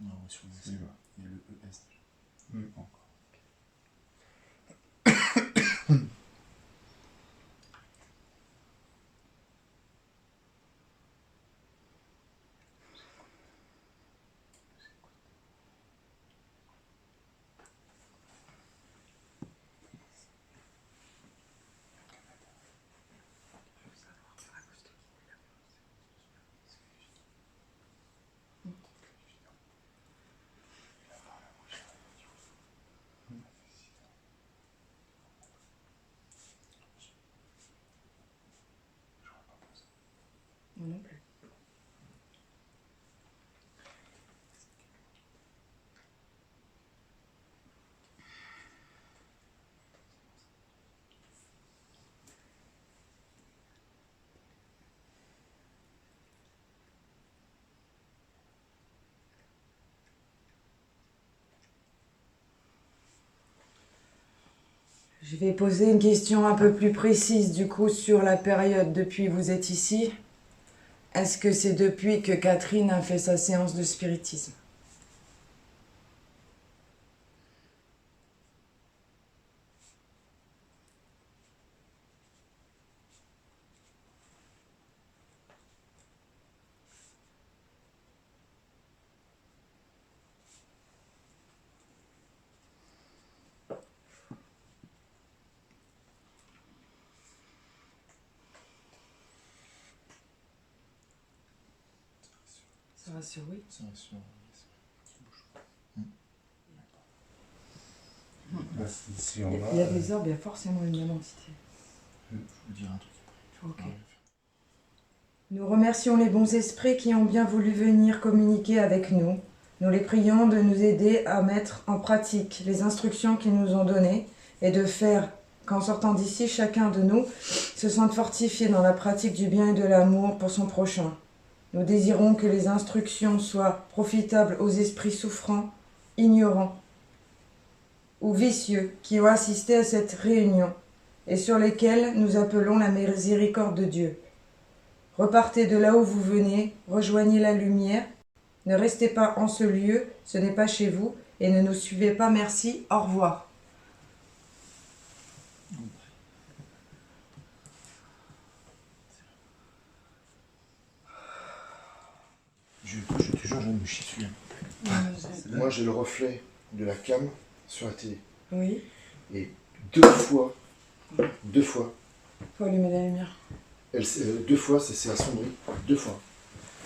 S4: Non, sur le il y a le ES. Encore.
S2: Moi non plus. Je vais poser une question un peu plus précise du coup sur la période depuis que vous êtes ici. Est-ce que c'est depuis que Catherine a fait sa séance de spiritisme? Ça rassure, oui.
S4: Ça rassure.
S3: Si on
S2: Il y a des orbes, il y a forcément une même entité.
S4: Je vais vous dire un truc.
S2: Ok. Nous remercions les bons esprits qui ont bien voulu venir communiquer avec nous. Nous les prions de nous aider à mettre en pratique les instructions qu'ils nous ont données et de faire qu'en sortant d'ici, chacun de nous se sente fortifié dans la pratique du bien et de l'amour pour son prochain. Nous désirons que les instructions soient profitables aux esprits souffrants, ignorants ou vicieux qui ont assisté à cette réunion et sur lesquels nous appelons la miséricorde de Dieu. Repartez de là où vous venez, rejoignez la lumière, ne restez pas en ce lieu, ce n'est pas chez vous, et ne nous suivez pas, merci, au revoir.
S4: Je te jure, je me chie dessus. Moi, j'ai le reflet de la cam sur la télé.
S2: Oui,
S4: Et deux fois,
S2: faut allumer la lumière.
S4: deux fois, ça s'est assombri. Deux fois.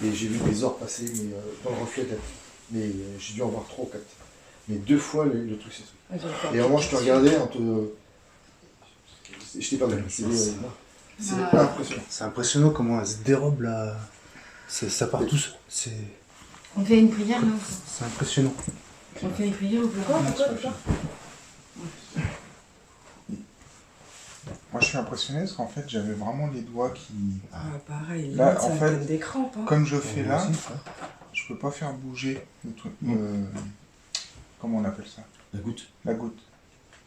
S4: Et j'ai vu des orbes passer mais, dans le reflet de la télé. Mais j'ai dû en voir 3 ou 4. Mais deux fois, le truc s'est assombri. Et au moment, je te regardais, je t'ai pas vu. C'est impressionnant.
S3: C'est impressionnant comment elle se dérobe là. Ça part tout seul.
S5: On fait une prière là.
S3: C'est impressionnant.
S5: On fait une prière ou pas?
S6: Moi, je suis impressionné parce qu'en fait, j'avais vraiment les doigts qui...
S2: Ah, pareil,
S6: Là,
S2: limite, ça
S6: en
S2: me
S6: fait,
S2: donne des crampes. Hein.
S6: Comme je fais là, je peux pas faire bouger le truc. Comment on appelle ça?
S4: La goutte.
S6: La goutte.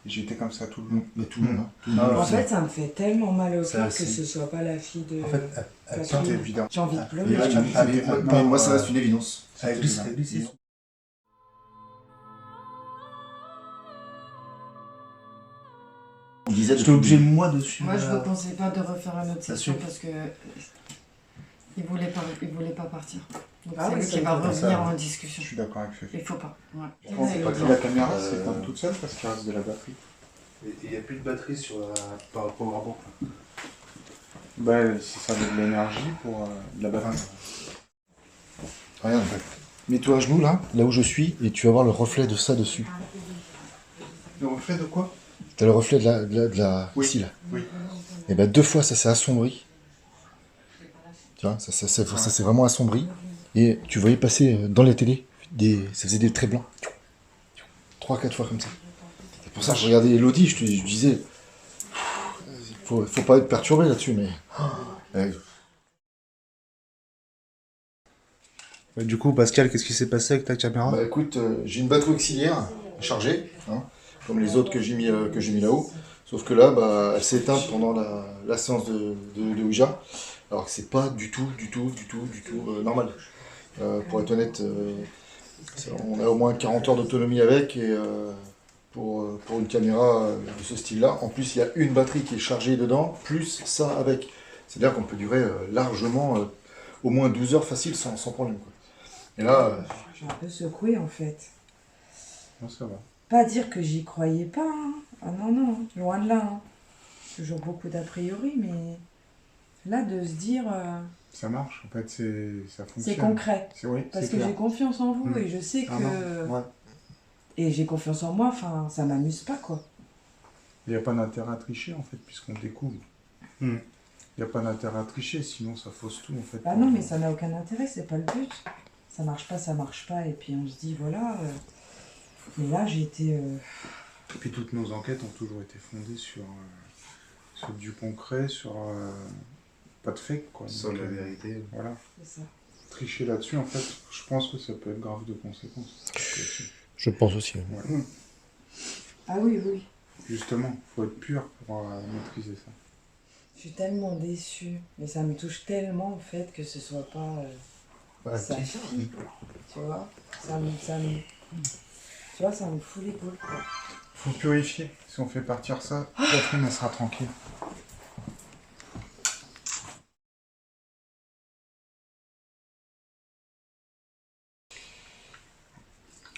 S6: Et j'étais comme ça tout le long.
S4: Mais tout le monde, hein. Tout le
S3: Ah,
S4: monde.
S2: En fait, ça me fait tellement mal au
S3: Ça,
S2: cœur que
S3: c'est-
S2: ce soit pas la fille de...
S3: En fait, elle
S2: Catherine.
S6: C'est évident.
S2: J'ai envie de
S4: Et
S2: pleurer.
S4: là, mais moi, ça reste une évidence.
S3: avec lui, c'est glissé.
S4: On disait
S3: J'étais obligé, moi, de suivre.
S5: Moi, je ne conseille pas de refaire une autre
S3: Ça
S5: session
S3: suit.
S5: parce que il voulait pas partir. Donc
S2: Ah
S5: c'est
S2: oui,
S5: lui
S2: ça
S5: qui va
S2: me fait
S5: revenir
S3: ça.
S5: en
S6: Je
S5: discussion.
S6: suis d'accord avec Fefe.
S5: Il faut pas. Ouais.
S6: Je pense que la caméra s'éteint toute seule parce qu'il reste de la batterie.
S3: Et il n'y a plus de batterie par rapport au rapport.
S6: Bah, si ça veut de l'énergie pour de la batterie.
S4: Regarde, mets-toi à genoux là où je suis, et tu vas voir le reflet de ça dessus.
S6: Le reflet de quoi?
S4: T'as le reflet de la
S6: Oui.
S4: ici là.
S6: Oui.
S4: Et ben deux fois ça s'est assombri. Tu vois, ça s'est vraiment assombri. Et tu voyais passer dans les télés, ça faisait des traits blancs. 3-4 fois comme ça. C'est pour ça que je regardais Elodie, je disais, faut pas être perturbé là-dessus, mais...
S3: Du coup, Pascal, qu'est-ce qui s'est passé avec ta caméra?
S4: Bah écoute, j'ai une batterie auxiliaire chargée, hein, comme les autres que j'ai mis là-haut. Sauf que là, bah, elle s'est éteinte pendant la séance de Ouija. Alors que c'est pas du tout normal. Pour être honnête, on a au moins 40 heures d'autonomie avec, et pour une caméra de ce style-là. En plus, il y a une batterie qui est chargée dedans, plus ça avec. C'est-à-dire qu'on peut durer largement au moins 12 heures facile sans problème, quoi. Et là,
S7: Je suis un peu secouée en fait.
S6: Non, ça va.
S7: Pas dire que j'y croyais pas. Hein. Ah non, non, loin de là. Hein. Toujours beaucoup d'a priori, mais là, de se dire.
S6: Ça marche, en fait, ça fonctionne.
S7: C'est concret.
S6: Oui,
S7: Parce
S6: c'est
S7: que
S6: clair.
S7: j'ai confiance en vous
S6: Mm.
S7: et je sais que.
S6: Ah non, ouais.
S7: Et j'ai confiance en moi, enfin, ça m'amuse pas quoi.
S6: Il n'y a pas d'intérêt à tricher, en fait, puisqu'on découvre.
S3: Mm.
S6: Il n'y a pas d'intérêt à tricher, sinon ça fausse tout, en fait.
S7: Bah non, mais ça n'a aucun intérêt, c'est pas le but. Ça marche pas, et puis on se dit voilà. Mais là, j'ai été.
S6: Et puis toutes nos enquêtes ont toujours été fondées sur du concret, sur pas de fake, quoi.
S3: Sur
S6: Donc,
S3: la vérité.
S6: Voilà.
S7: C'est ça.
S6: Tricher là-dessus, en fait, je pense que ça peut être grave de conséquences.
S8: Je pense aussi.
S6: Ouais.
S7: Ah oui, oui.
S6: Justement, faut être pur pour maîtriser ça.
S7: Je suis tellement déçue. Mais ça me touche tellement, en fait, que ce soit pas sa fille. Tu vois tu vois, ça me fout les boules, quoi.
S6: Faut purifier. Si on fait partir ça, Catherine, elle sera tranquille.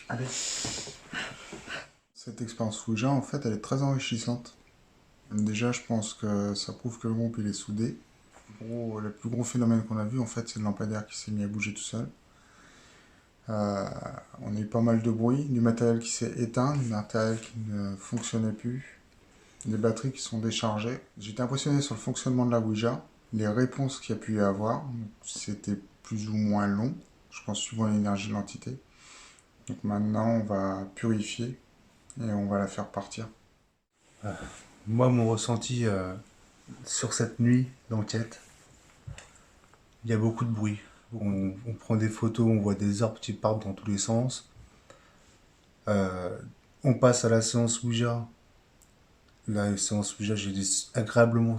S6: Allez. Cette expérience Ouija, en fait, elle est très enrichissante. Déjà, je pense que ça prouve que le groupe, il est soudé. Le plus gros phénomène qu'on a vu, en fait, c'est le lampadaire qui s'est mis à bouger tout seul. On a eu pas mal de bruit, du matériel qui s'est éteint, du matériel qui ne fonctionnait plus, des batteries qui sont déchargées. J'étais impressionné sur le fonctionnement de la Ouija, les réponses qu'il y a pu y avoir. C'était plus ou moins long, je pense, suivant l'énergie de l'entité. Donc maintenant, on va purifier et on va la faire partir.
S3: Moi, mon ressenti sur cette nuit d'enquête, il y a beaucoup de bruit. On prend des photos, on voit des orbes qui partent dans tous les sens. On passe à la séance Ouija. La séance Ouija, j'ai été agréablement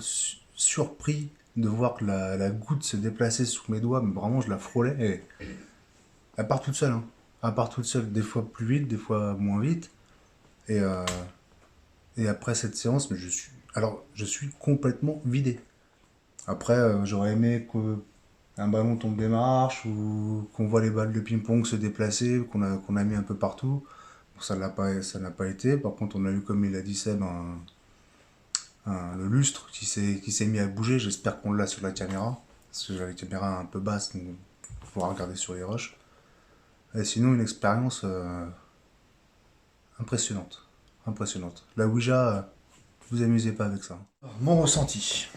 S3: surpris de voir que la goutte se déplaçait sous mes doigts, mais vraiment je la frôlais et elle part toute seule. Hein. Elle part toute seule, des fois plus vite, des fois moins vite. Et après cette séance, mais je suis complètement vidé. Après, j'aurais aimé qu'un ballon tombe des marches ou qu'on voit les balles de ping-pong se déplacer, qu'on a mis un peu partout. Bon, ça n'a pas été. Par contre, on a eu, comme il a dit Seb, le lustre qui s'est mis à bouger. J'espère qu'on l'a sur la caméra. Parce que j'ai la caméra un peu basse, donc il faudra regarder sur les roches. Et sinon, une expérience impressionnante. La Ouija, vous amusez pas avec ça.
S4: mon ressenti.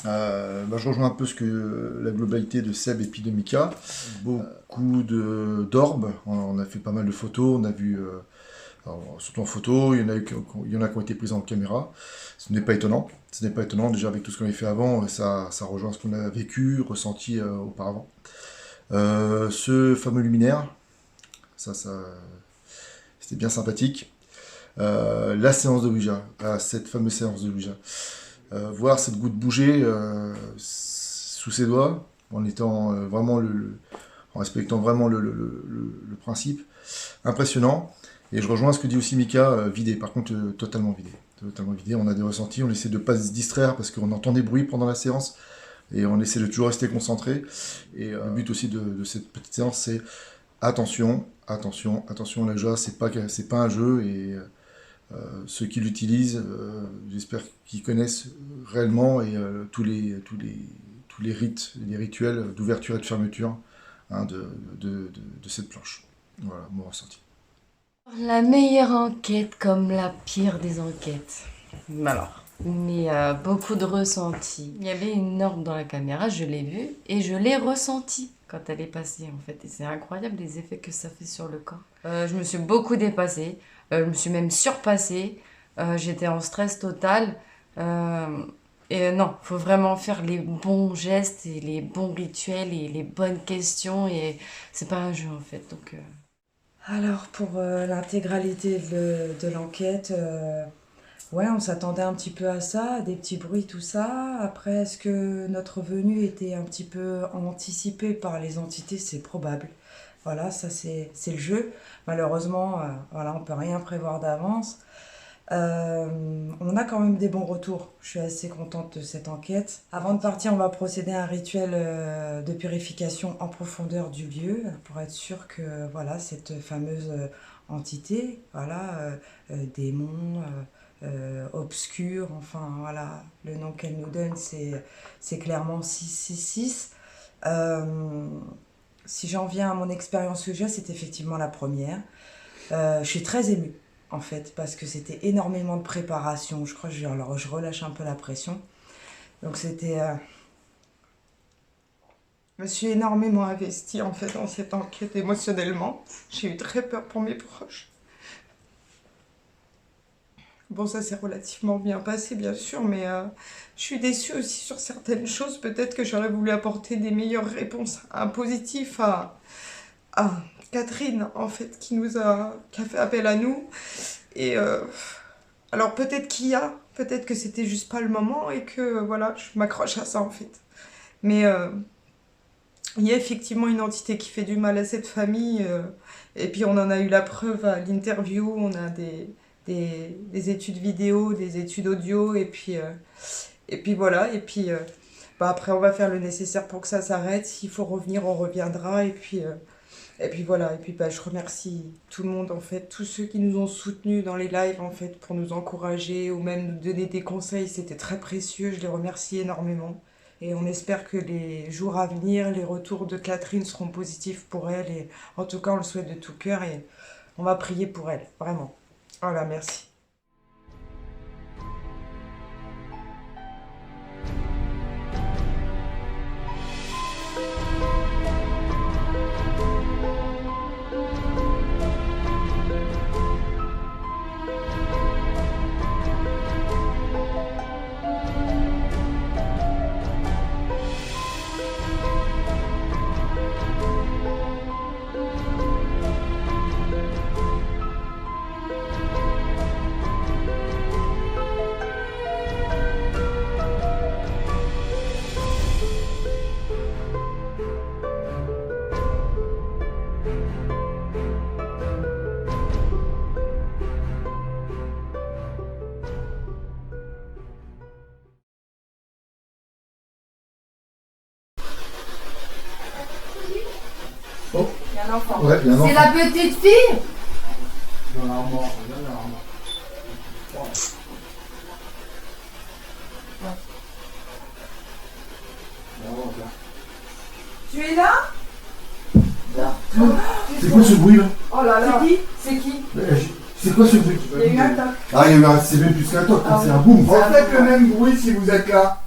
S4: Je rejoins un peu la globalité de Seb et puis de Mika. Beaucoup d'orbes. On a fait pas mal de photos. On a vu, surtout en photo, il y en a qui ont été prises en caméra. Ce n'est pas étonnant. Déjà, avec tout ce qu'on avait fait avant, ça rejoint ce qu'on a vécu, ressenti auparavant. Ce fameux luminaire, ça c'était bien sympathique. La séance de Ouija, cette fameuse séance de Ouija. Voir cette goutte bouger sous ses doigts, en étant vraiment en respectant vraiment le principe, impressionnant. Et je rejoins ce que dit aussi Mika, vidé, par contre totalement vidé. On a des ressentis, on essaie de ne pas se distraire parce qu'on entend des bruits pendant la séance et on essaie de toujours rester concentré. Et le but aussi de cette petite séance, c'est attention, la joie, c'est pas un jeu et ceux qui l'utilisent, j'espère qu'ils connaissent réellement et tous les rites, les rituels d'ouverture et de fermeture de cette planche. Voilà mon ressenti.
S5: La meilleure enquête comme la pire des enquêtes. Alors, mais beaucoup de ressentis. Il y avait une orbe dans la caméra, je l'ai vue et je l'ai ressentie quand elle est passée en fait. Et c'est incroyable les effets que ça fait sur le corps. Je me suis beaucoup dépassée, je me suis même surpassée. J'étais en stress total. Et non, faut vraiment faire les bons gestes et les bons rituels et les bonnes questions. Et c'est pas un jeu en fait. Donc,
S7: Alors, pour l'intégralité de l'enquête,
S2: Ouais, on s'attendait un petit peu à ça, des petits bruits, tout ça. Après, est-ce que notre venue était un petit peu anticipée par les entités? C'est probable. Voilà, ça c'est le jeu. Malheureusement, voilà, on peut rien prévoir d'avance. On a quand même des bons retours. Je suis assez contente de cette enquête. Avant de partir, on va procéder à un rituel de purification en profondeur du lieu pour être sûr que voilà, cette fameuse entité, voilà, démon, obscur, enfin voilà, le nom qu'elle nous donne, c'est clairement 666. Si j'en viens à mon expérience que j'ai, c'est effectivement la première. Je suis très émue, en fait, parce que c'était énormément de préparation. Je crois que je relâche un peu la pression. Donc c'était... Je me suis énormément investie, en fait, dans cette enquête émotionnellement. J'ai eu très peur pour mes proches. Bon, ça s'est relativement bien passé, bien sûr, mais je suis déçue aussi sur certaines choses. Peut-être que j'aurais voulu apporter des meilleures réponses, un positif à Catherine, en fait, qui a fait appel à nous. Et alors peut-être peut-être que c'était juste pas le moment et que, voilà, je m'accroche à ça, en fait. Mais il y a effectivement une entité qui fait du mal à cette famille. Et puis on en a eu la preuve à l'interview, on a des études vidéo, des études audio, et puis voilà, et puis après on va faire le nécessaire pour que ça s'arrête. S'il faut revenir, on reviendra, et puis voilà, et puis je remercie tout le monde, en fait, tous ceux qui nous ont soutenus dans les lives, en fait, pour nous encourager ou même nous donner des conseils. C'était très précieux, je les remercie énormément, et on espère que les jours à venir, les retours de Catherine seront positifs pour elle, et en tout cas on le souhaite de tout cœur, et on va prier pour elle, vraiment. Voilà, merci.
S4: Oh.
S5: Il y a un enfant.
S4: Ouais, il y a un
S5: C'est
S4: enfant.
S5: la petite fille?
S6: Dans l'armoire, regarde dans l'armoire.
S2: Tu es là?
S4: C'est quoi ce bruit là?
S2: Oh là là. C'est qui?
S4: C'est quoi ce bruit?
S2: Il y a eu un toc.
S4: Ah, c'est même plus qu'un toc, c'est un boom.
S6: Refaites le même bruit si vous êtes là.